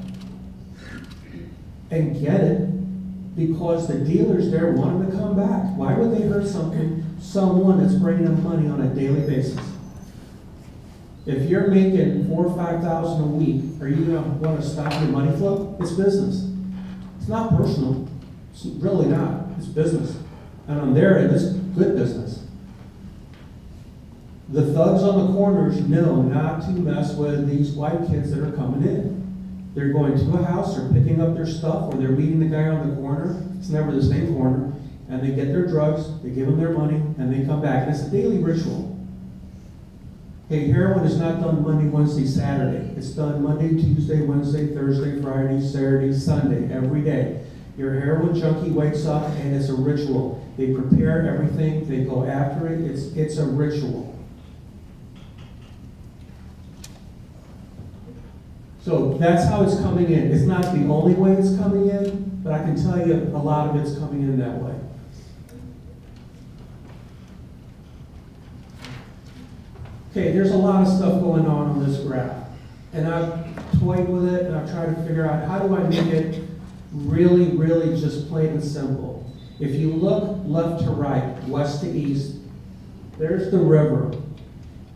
and get it, because the dealers there want them to come back. Why would they hurt someone that's bringing them money on a daily basis? If you're making $4,000 or $5,000 a week, are you going to want to stop your money flow? It's business. It's not personal. It's really not. It's business. And I'm there, and it's good business. The thugs on the corners know not to mess with these white kids that are coming in. They're going to a house, they're picking up their stuff, or they're meeting the guy on the corner. It's never the same corner. And they get their drugs, they give them their money, and they come back. And it's a daily ritual. Hey, heroin is not done Monday, Wednesday, Saturday. It's done Monday, Tuesday, Wednesday, Thursday, Friday, Saturday, Sunday, every day. Your heroin junkie wakes up, and it's a ritual. They prepare everything, they go after it. It's a ritual. So that's how it's coming in. It's not the only way it's coming in, but I can tell you a lot of it's coming in that way. Okay, there's a lot of stuff going on this graph. And I've toyed with it, and I've tried to figure out how do I make it really, really just plain and simple. If you look left to right, west to east, there's the river.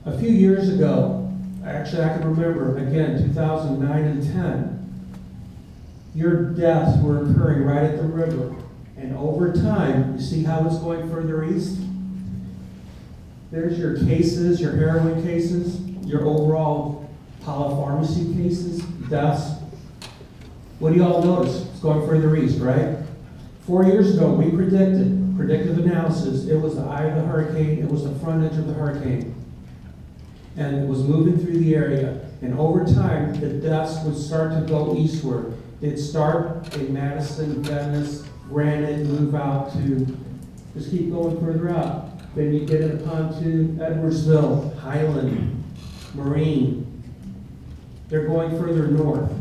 A few years ago, actually, I can remember, again, 2009 and 10, your deaths were occurring right at the river. And over time, you see how it's going further east? There's your cases, your heroin cases, your overall polypharmacy cases, deaths. What do you all notice? It's going further east, right? 4 years ago, we predictive analysis, it was the eye of the hurricane, it was the front edge of the hurricane. And it was moving through the area. And over time, the deaths would start to go eastward. It'd start in Madison, Venice, Granite, move out to, just keep going further out. Then you get it upon to Edwardsville, Highland, Marine. They're going further north.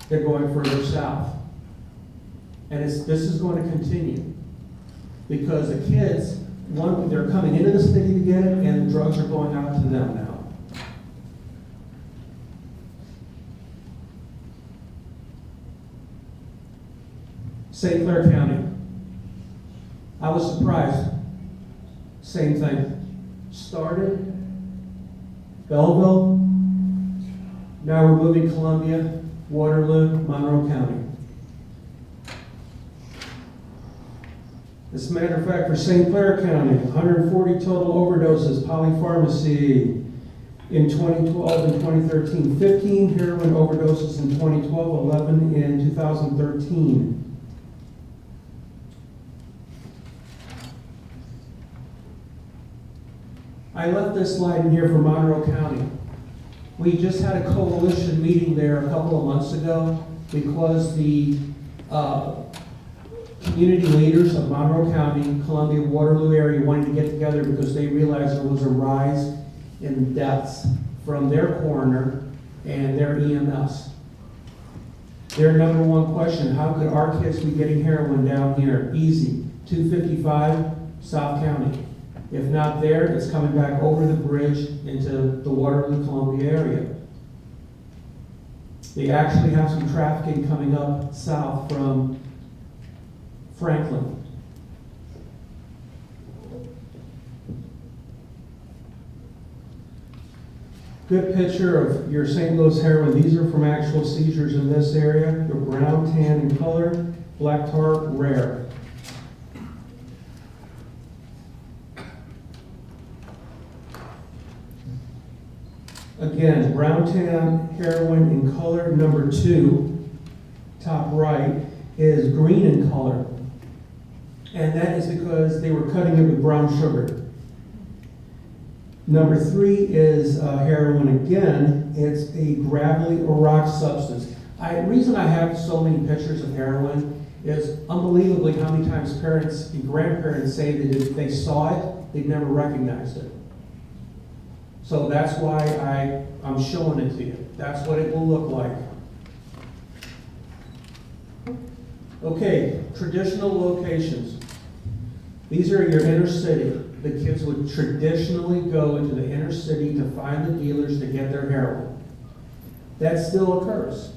They're going further south. And this is going to continue. Because the kids, one, they're coming into the city to get it, and the drugs are going out to them now. St. Clair County. I was surprised. Same thing. Started Belleville. Now we're moving Columbia. Waterloo, Monroe County. As a matter of fact, for St. Clair County, 140 total overdoses, polypharmacy in 2012 and 2013, 15 heroin overdoses in 2012, 11 in 2013. I left this slide in here for Monroe County. We just had a coalition meeting there a couple of months ago because the community leaders of Monroe County, Columbia, Waterloo area wanted to get together because they realized there was a rise in deaths from their coroner and their EMS. Their number one question, how could our kids be getting heroin down here? Easy, 255 South County. If not there, it's coming back over the bridge into the Waterloo, Columbia area. They actually have some trafficking coming up south from Franklin. Good picture of your St. Louis heroin. These are from actual seizures in this area. They're brown, tan in color, black tar, rare. Again, brown tan heroin in color. Number 2, top right, is green in color. And that is because they were cutting it with brown sugar. Number 3 is heroin again. It's a gravelly or rock substance. The reason I have so many pictures of heroin is unbelievably how many times parents and grandparents say that if they saw it, they'd never recognized it. So that's why I'm showing it to you. That's what it will look like. Okay, traditional locations. These are your inner city. The kids would traditionally go into the inner city to find the dealers to get their heroin. That still occurs.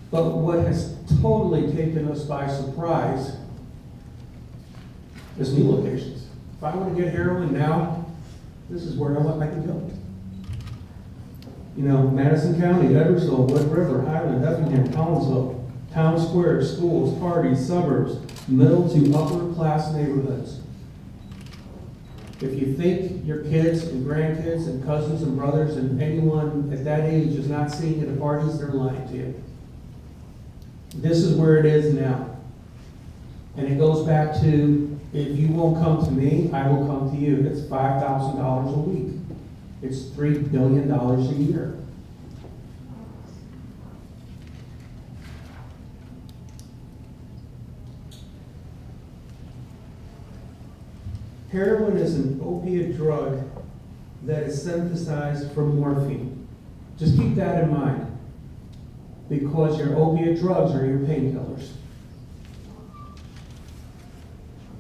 But what has totally taken us by surprise is new locations. If I want to get heroin now, this is where I can go. You know, Madison County, Edwardsville, Wood River, Highland, Effingham, Collinsville, town squares, schools, parties, suburbs, middle to upper class neighborhoods. If you think your kids and grandkids and cousins and brothers and anyone at that age is not seeing it at parties, they're lying to you. This is where it is now. And it goes back to, if you won't come to me, I will come to you. It's $5,000 a week. It's $3 billion a year. Heroin is an opiate drug that is synthesized from morphine. Just keep that in mind, because your opiate drugs are your painkillers.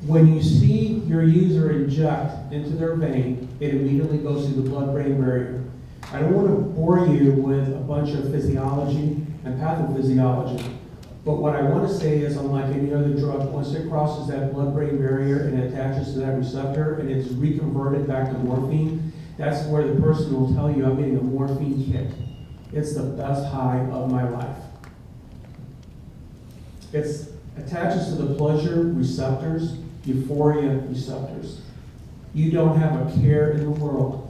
When you see your user inject into their vein, it immediately goes through the blood-brain barrier. I don't want to bore you with a bunch of physiology and pathophysiology, but what I want to say is, unlike any other drug, once it crosses that blood-brain barrier and attaches to that receptor and it's reconverted back to morphine, that's where the person will tell you, I'm getting a morphine kick. It's the best high of my life. It attaches to the pleasure receptors, euphoria receptors. You don't have a care in the world.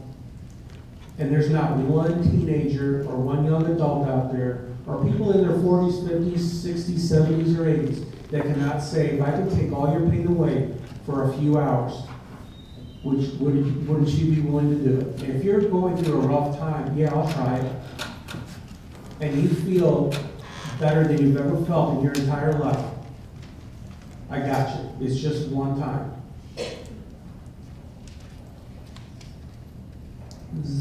And there's not one teenager or one young adult out there, or people in their 40s, 50s, 60s, 70s, or 80s, that cannot say, if I can take all your pain away for a few hours, wouldn't you be willing to do it? And if you're going through a rough time, yeah, I'll try it. And you feel better than you've ever felt in your entire life, I got you. It's just one time.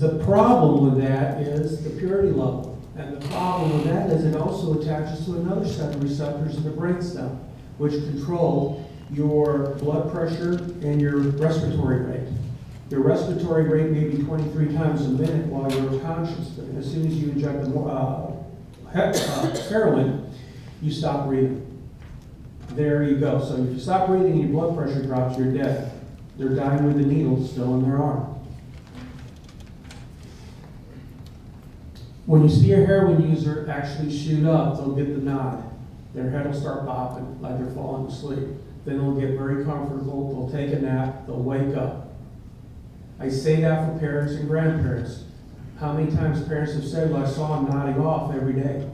The problem with that is the purity level. And the problem with that is it also attaches to another set of receptors in the brainstem, which control your blood pressure and your respiratory rate. Your respiratory rate may be 23 times a minute while you're conscious, but as soon as you inject heroin, you stop breathing. There you go. So if you stop breathing and your blood pressure drops, you're dead. They're dying with the needle still in their arm. When you see a heroin user actually shoot up, they'll get the nod. Their head will start bopping like they're falling asleep. Then they'll get very comfortable, they'll take a nap, they'll wake up. I say that for parents and grandparents. How many times parents have said, well, I saw him nodding off every day.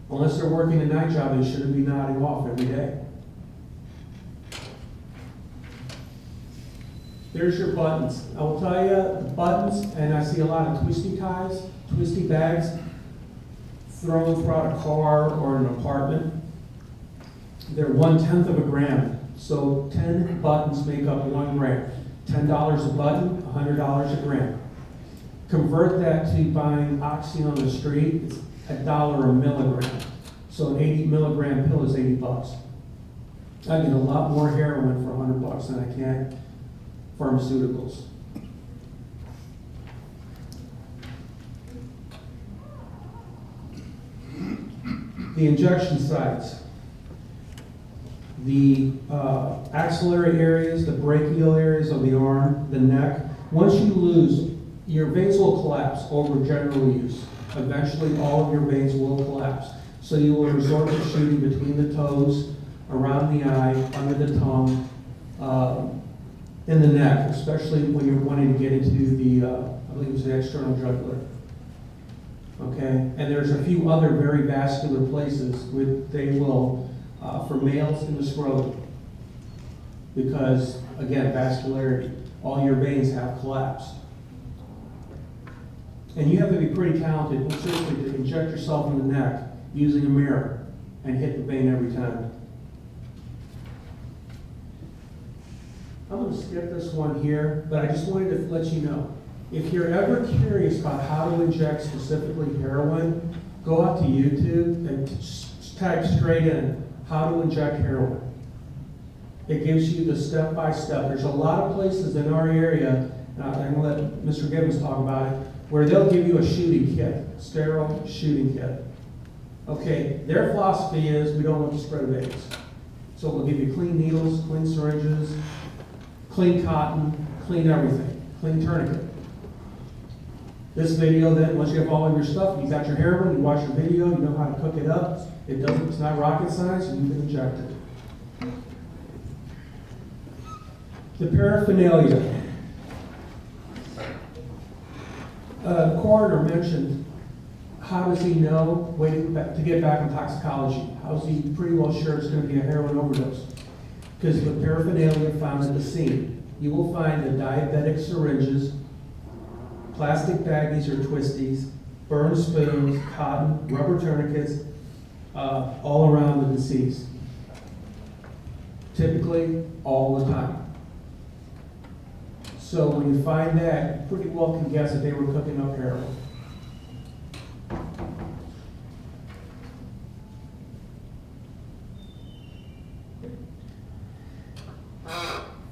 Unless they're working a night job, they shouldn't be nodding off every day. There's your buttons. I will tell you, the buttons, and I see a lot of twisty ties, twisty bags thrown throughout a car or an apartment. They're 1/10 of a gram. So 10 buttons make up 1 gram. $10 a button, $100 a gram. Convert that to buying Oxy on the street, it's $1 a milligram. So an 80 milligram pill is $80. I get a lot more heroin for $100 than I can pharmaceuticals. The injection sites, the axillary areas, the brachial areas of the arm, the neck. Once you lose, your veins will collapse over general use. Eventually, all of your veins will collapse. So you will resort to shooting between the toes, around the eye, under the tongue, in the neck, especially when you're wanting to get into the, I believe it's the external jugular. Okay, and there's a few other very vascular places where they will, for males, in the scrotum, because again, vascularity, all your veins have collapsed. And you have to be pretty talented, seriously, to inject yourself in the neck using a mirror and hit the vein every time. I'm going to skip this one here, but I just wanted to let you know. If you're ever curious about how to inject specifically heroin, go out to YouTube and type straight in, how to inject heroin. It gives you the step-by-step. There's a lot of places in our area, and I'm going to let Mr. Gibbons talk about it, where they'll give you a shooting kit, sterile shooting kit. Okay, their philosophy is we don't want to spread veins. So we'll give you clean needles, clean syringes, clean cotton, clean everything, clean tourniquet. This video then, once you have all of your stuff, you got your heroin, you watch your video, you know how to cook it up. It's not rocket science, you can inject it. The paraphernalia. The coroner mentioned, how does he know to get back in toxicology? How is he pretty well sure it's going to be a heroin overdose? Because the paraphernalia found at the scene. You will find the diabetic syringes, plastic baggies or twisties, burned spoons, cotton, rubber tourniquets, all around the deceased. Typically, all the time. So when you find that, you pretty well can guess that they were cooking up heroin.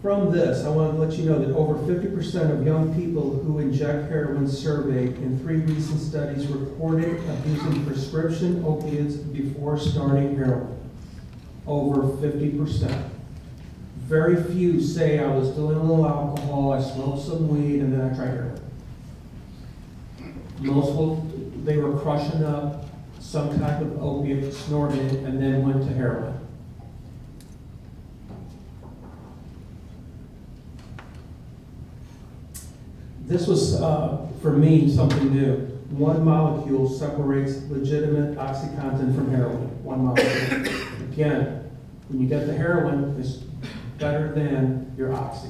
From this, I want to let you know that over 50% of young people who inject heroin surveyed in 3 recent studies reported abusing prescription opiates before starting heroin. Over 50%. Very few say I was doing a little alcohol, I smoked some weed, and then I tried heroin. Most they were crushing up some type of opiate, snorted it, and then went to heroin. This was, for me, something new. One molecule separates legitimate OxyContin from heroin. One molecule. Again, when you get the heroin, it's better than your Oxy.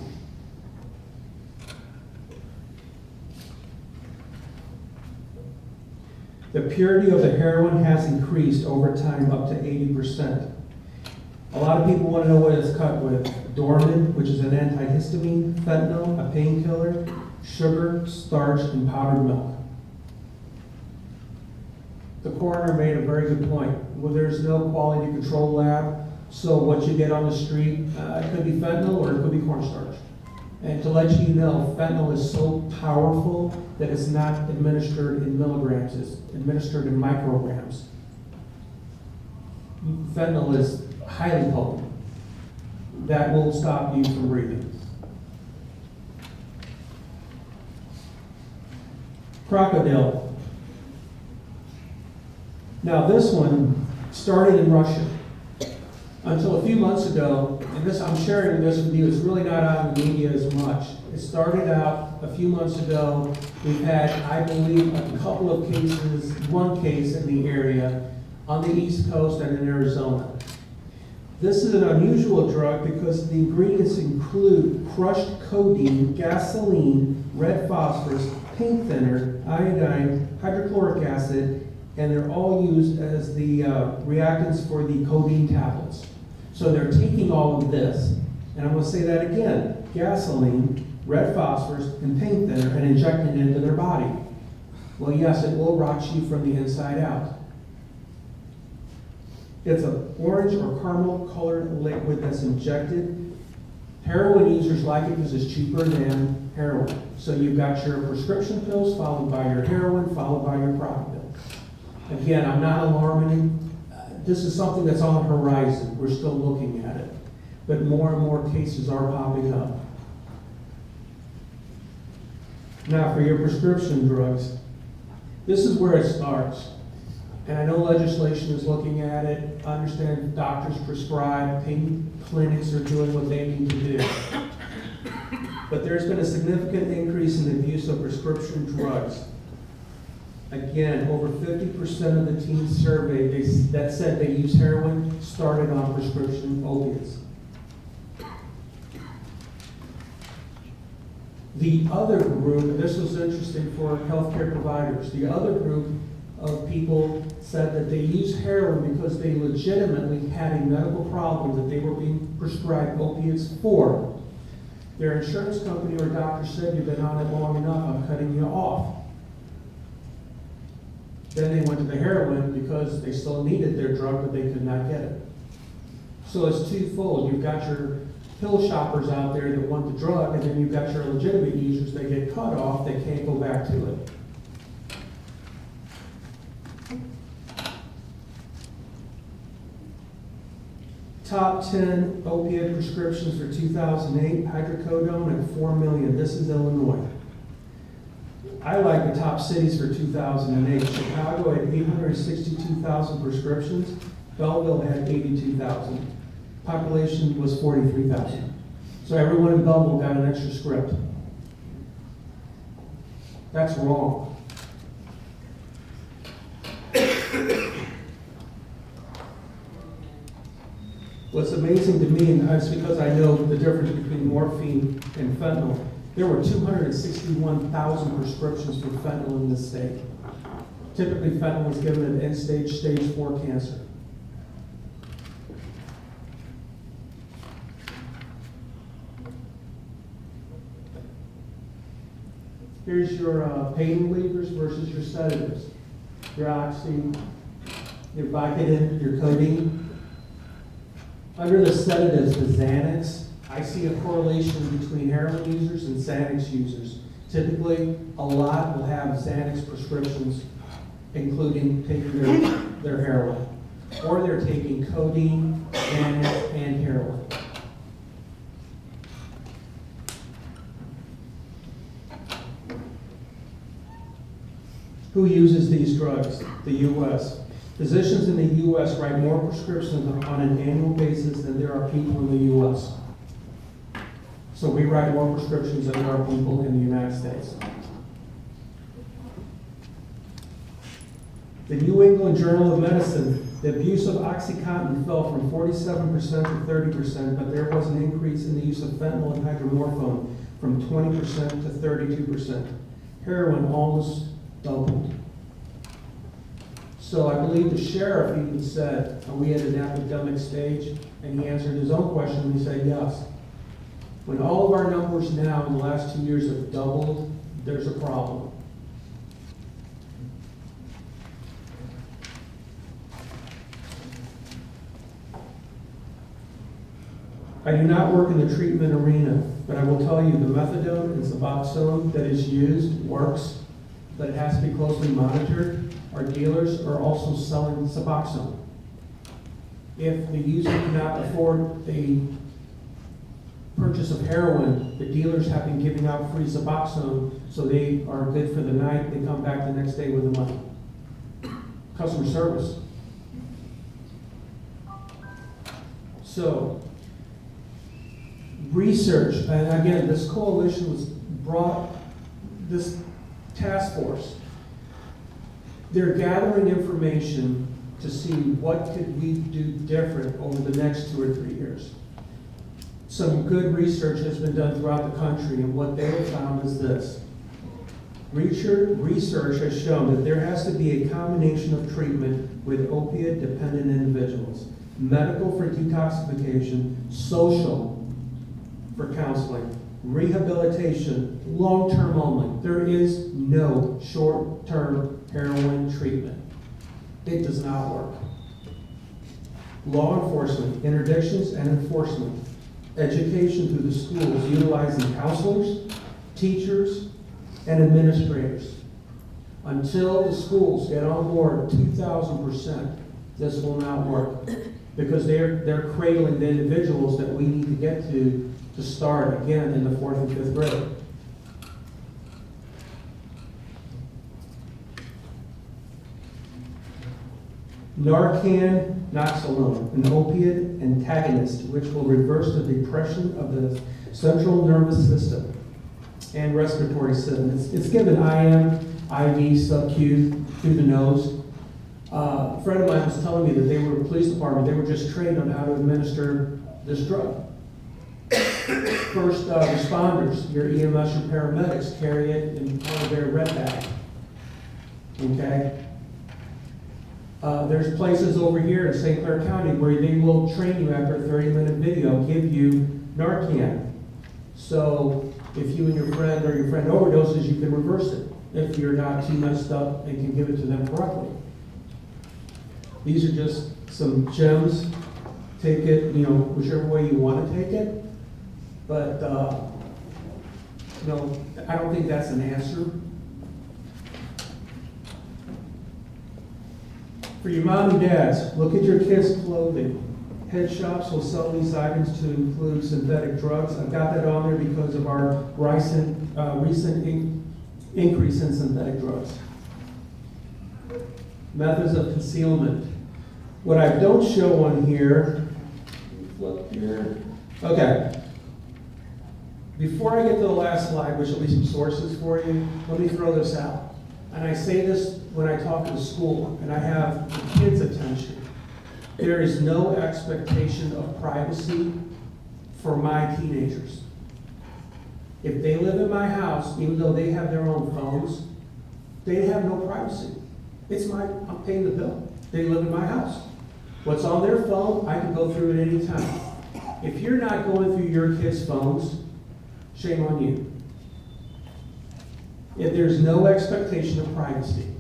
The purity of the heroin has increased over time up to 80%. A lot of people want to know what it's cut with. Dormin, which is an antihistamine, fentanyl, a painkiller, sugar, starch, and powdered milk. The coroner made a very good point. Well, there's no quality control lab, so what you get on the street, it could be fentanyl or it could be cornstarch. And to let you know, fentanyl is so powerful that it's not administered in milligrams, it's administered in micrograms. Fentanyl is highly potent. That will stop you from breathing. Crocodile. Now, this one started in Russia. Until a few months ago, and this, I'm sharing this with you, it's really not out in the media as much. It started out a few months ago. We've had, I believe, a couple of cases, one case in the area on the East Coast and in Arizona. This is an unusual drug because the ingredients include crushed codeine, gasoline, red phosphorus, paint thinner, iodine, hydrochloric acid, and they're all used as the reactants for the codeine tablets. So they're taking all of this, and I'm going to say that again, gasoline, red phosphorus, and paint thinner, and injecting it into their body. Well, yes, it will rot you from the inside out. It's an orange or caramel colored liquid that's injected. Heroin users like it because it's cheaper than heroin. So you've got your prescription pills followed by your heroin, followed by your product pill. Again, I'm not alarming you. This is something that's on the horizon. We're still looking at it. But more and more cases are popping up. Now, for your prescription drugs, this is where it starts. And I know legislation is looking at it. I understand doctors prescribe, pain clinics are doing what they need to do. But there's been a significant increase in the abuse of prescription drugs. Again, over 50% of the teens surveyed that said they use heroin started on prescription opiates. The other group, and this was interesting for healthcare providers, the other group of people said that they use heroin because they legitimately had a medical problem that they were being prescribed opiates for. Their insurance company or doctor said, "You've been on it long enough, I'm cutting you off." Then they went to the heroin because they still needed their drug, but they could not get it. So it's twofold. You've got your pill shoppers out there that want the drug, and then you've got your legitimate users that get cut off, they can't go back to it. Top 10 opiate prescriptions for 2008, hydrocodone at 4 million. This is Illinois. I like the top cities for 2008. Chicago had 862,000 prescriptions. Belleville had 82,000. Population was 43,000. So everyone in Belleville got an extra script. That's wrong. What's amazing to me, and that's because I know the difference between morphine and fentanyl, there were 261,000 prescriptions for fentanyl in this state. Typically, fentanyl is given at end-stage, stage 4 cancer. Here's your pain relievers versus your sedatives. Your oxy, your Vicodin, your codeine. Under the sedatives, the Xanax, I see a correlation between heroin users and Xanax users. Typically, a lot will have Xanax prescriptions, including taking their heroin. Or they're taking codeine, Xanax, and heroin. Who uses these drugs? The U.S. Physicians in the U.S. write more prescriptions on an annual basis than there are people in the U.S. So we write more prescriptions than there are people in the United States. The New England Journal of Medicine, the abuse of OxyContin fell from 47% to 30%, but there was an increase in the use of fentanyl and hydromorphone from 20% to 32%. Heroin almost doubled. So I believe the sheriff even said, are we at an epidemic stage? And he answered his own question and he said, yes. When all of our numbers now in the last 2 years have doubled, there's a problem. I do not work in the treatment arena, but I will tell you the methadone and Suboxone that is used works, but it has to be closely monitored. Our dealers are also selling Suboxone. If the user cannot afford the purchase of heroin, the dealers have been giving out free Suboxone, so they are good for the night. They come back the next day with the money. customer service. So, research, and again, this coalition was brought, this task force, they're gathering information to see what could we do different over the next 2 or 3 years. Some good research has been done throughout the country, and what they have found is this. Research has shown that there has to be a combination of treatment with opiate-dependent individuals. Medical for detoxification, social for counseling, rehabilitation, long-term only. There is no short-term heroin treatment. It does not work. Law enforcement, interdictions and enforcement, education through the schools utilizing counselors, teachers, and administrators. Until the schools get on board 2,000%, this will not work. Because they're cradling the individuals that we need to get to start again in the 4th and 5th grade. Narcan, Naloxone, an opiate antagonist, which will reverse the depression of the central nervous system and respiratory system. It's given IM, IV, sub-Q, through the nose. A friend of mine was telling me that they were a police department, they were just trained on how to administer this drug. First responders, your EMS, your paramedics carry it in part of their red bag. Okay? There's places over here in St. Clair County where they will train you after a 30-minute video, give you Narcan. So if you and your friend or your friend overdoses, you can reverse it if you're not too messed up and can give it to them correctly. These are just some gems. Take it, whichever way you want to take it. But, I don't think that's an answer. For your mom and dads, look at your kids' clothing. Head shops will sell these items to include synthetic drugs. I've got that on there because of our recent increase in synthetic drugs. Methods of concealment. What I don't show on here, flip here. Okay. Before I get to the last slide, which will be some sources for you, let me throw this out. And I say this when I talk to the school, and I have the kids' attention. There is no expectation of privacy for my teenagers. If they live in my house, even though they have their own phones, they have no privacy. I'm paying the bill. They live in my house. What's on their phone, I can go through it any time. If you're not going through your kids' phones, shame on you. If there's no expectation of privacy.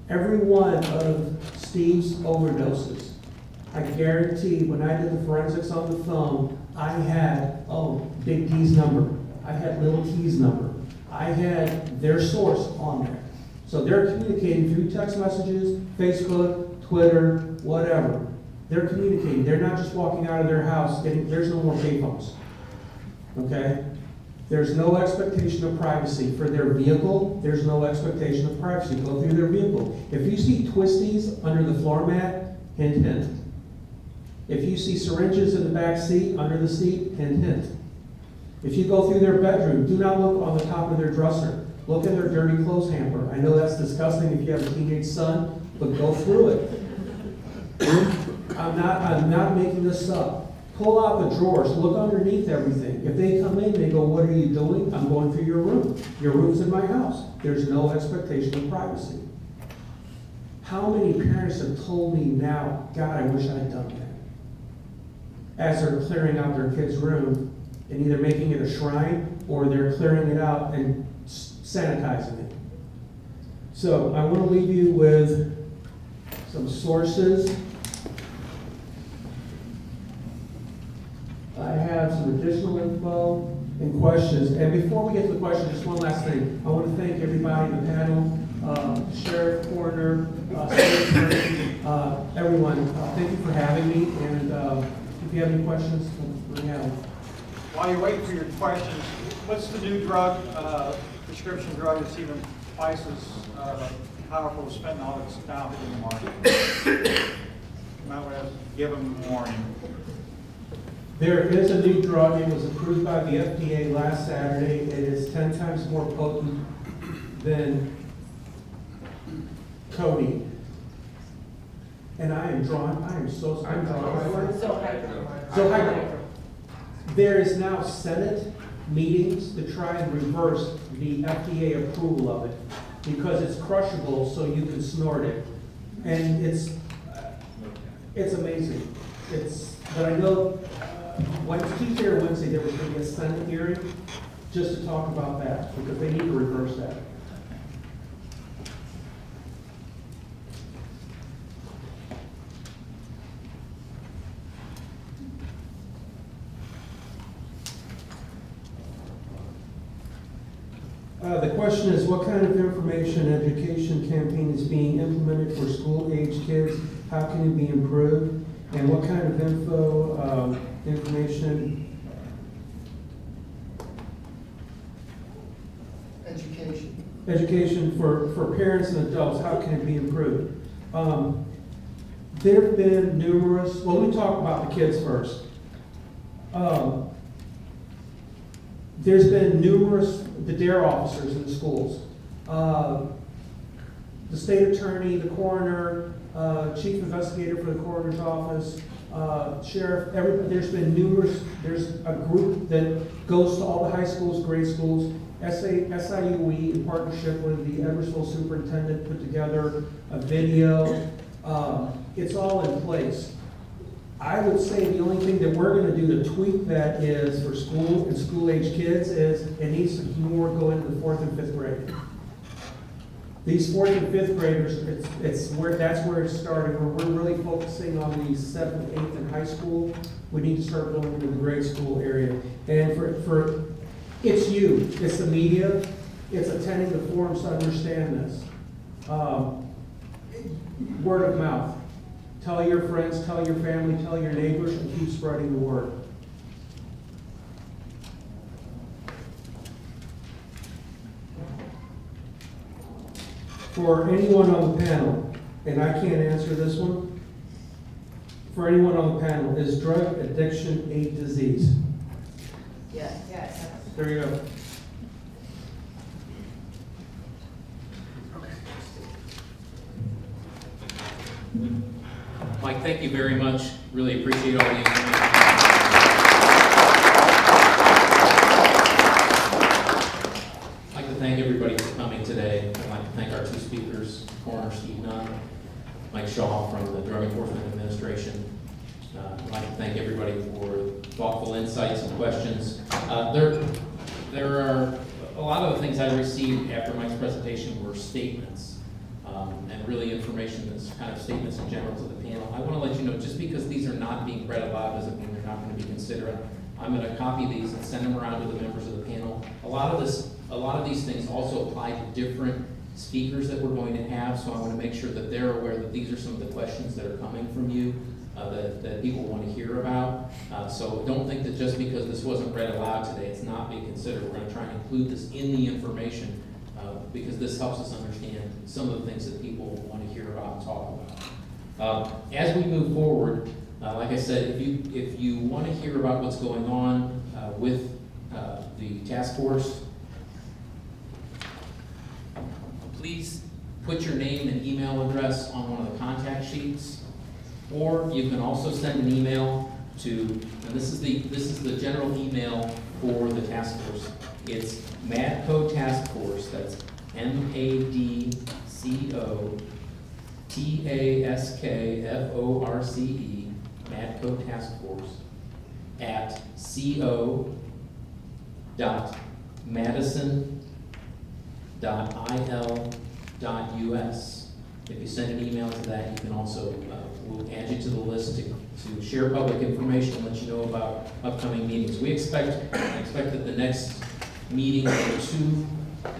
Every one of Steve's overdoses, I guarantee when I did the forensics on the phone, I had, Big T's number. I had Little T's number. I had their source on there. So they're communicating through text messages, Facebook, Twitter, whatever. They're communicating. They're not just walking out of their house there's no more payphones. Okay? There's no expectation of privacy. For their vehicle, there's no expectation of privacy. Go through their vehicle. If you see twisties under the floor mat, hint, hint. If you see syringes in the back seat, under the seat, hint, hint. If you go through their bedroom, do not look on the top of their dresser. Look in their dirty clothes hamper. I know that's disgusting if you have a teenage son, but go through it. I'm not making this up. Pull out the drawers, look underneath everything. If they come in, they go, what are you doing? I'm going through your room. Your room's in my house. There's no expectation of privacy. How many parents have told me now, God, I wish I'd done that? As they're clearing out their kid's room and either making it a shrine or they're clearing it out and sanitizing it. So I want to leave you with some sources. I have some additional info and questions. And before we get to the questions, just one last thing. I want to thank everybody in the panel, Sheriff, Coroner, State Attorney, everyone. Thank you for having me. And if you have any questions, bring them. While you're waiting for your questions, what's the new drug, prescription drug that's even twice as powerful to spend all this down in the market. Might want to give them a warning. There is a new drug. It was approved by the FDA last Saturday. It is 10 times more potent than codeine. And I'm drawn by it. So hyper. There is now Senate meetings to try and reverse the FDA approval of it because it's crushable, so you can snort it. And it's amazing. But I know Tuesday or Wednesday there was going to be a Senate hearing just to talk about that because they need to reverse that. The question is, what kind of information education campaign is being implemented for school-age kids? How can it be improved? And what kind of information? Education for parents and adults, how can it be improved? There have been numerous, well, let me talk about the kids first. There's been numerous, the DARE officers in the schools, the state attorney, the coroner, chief investigator for the coroner's office, sheriff, there's been numerous, there's a group that goes to all the high schools, grade schools, SIUE in partnership with the Edwardsville superintendent put together a video. It's all in place. I would say the only thing that we're going to do to tweak that is for school and school-age kids is it needs to more go into the 4th and 5th grade. These 4th and 5th graders, that's where it's starting. We're really focusing on the 7th, 8th, and high school. We need to start going into the grade school area. And it's you, it's the media, it's attending the forums to understand this. Word of mouth. Tell your friends, tell your family, tell your neighbors, and keep spreading the word. For anyone on the panel, and I can't answer this one, for anyone on the panel, is drug addiction a disease? Yes. Yes. There you go. Mike, thank you very much. Really appreciate all the information. I'd like to thank everybody for coming today. I'd like to thank our two speakers, Coroner Steve Nunn, Mike Shaw from the Drug Enforcement Administration. I'd like to thank everybody for thoughtful insights and questions. There are a lot of the things I received after Mike's presentation were statements. And really information that's kind of statements in general to the panel. I want to let you know, just because these are not being read aloud doesn't mean they're not going to be considered. I'm going to copy these and send them around to the members of the panel. A lot of these things also apply to different speakers that we're going to have, so I want to make sure that they're aware that these are some of the questions that are coming from you that people want to hear about. So don't think that just because this wasn't read aloud today, it's not being considered. We're going to try and include this in the information because this helps us understand some of the things that people want to hear about and talk about. As we move forward, like I said, if you want to hear about what's going on with the task force, please put your name and email address on one of the contact sheets, or you can also send an email to, and this is the general email for the task force. It's MADCO Task Force, that's MADCOTASKFORCE, MADCO Task Force, at co.madison.il.us. If you send an email to that, you can also, we'll add you to the list to share public information and let you know about upcoming meetings. We expect that the next meeting or two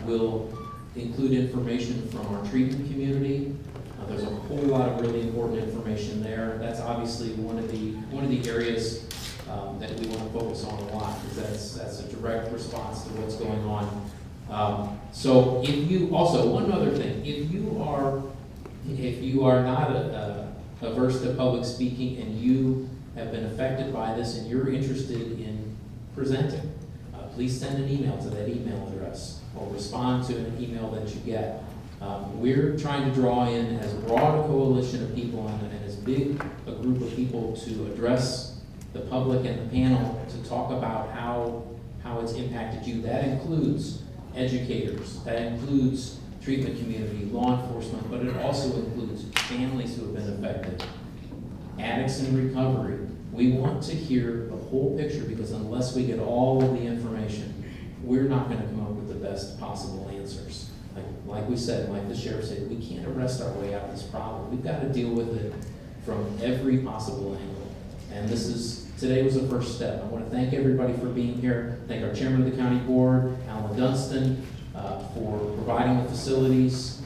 will include information from our treatment community. There's a whole lot of really important information there. That's obviously one of the areas that we want to focus on a lot, because that's a direct response to what's going on So if you, also, one other thing, if you are not averse to public speaking and you have been affected by this and you're interested in presenting, please send an email to that email address or respond to an email that you get. We're trying to draw in as broad a coalition of people and as big a group of people to address the public and the panel to talk about how it's impacted you. That includes educators, that includes treatment community, law enforcement, but it also includes families who have been affected, addicts in recovery. We want to hear the whole picture because unless we get all of the information, we're not going to come up with the best possible answers. Like we said, like the sheriff said, we can't arrest our way out of this problem. We've got to deal with it from every possible angle. And today was the first step. I want to thank everybody for being here. Thank our chairman of the county board, Alan Dunstan, for providing the facilities.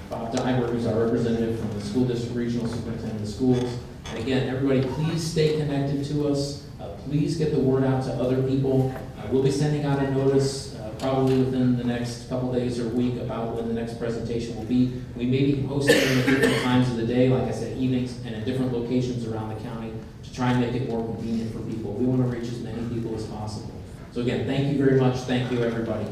Bob Diver, who's our representative from the school district regional superintendent of schools. And again, everybody, please stay connected to us. Please get the word out to other people. We'll be sending out a notice probably within the next couple days or week about when the next presentation will be. We may be hosting them at different times of the day, like I said, evenings, and in different locations around the county to try and make it more convenient for people. We want to reach as many people as possible. So again, thank you very much. Thank you, everybody.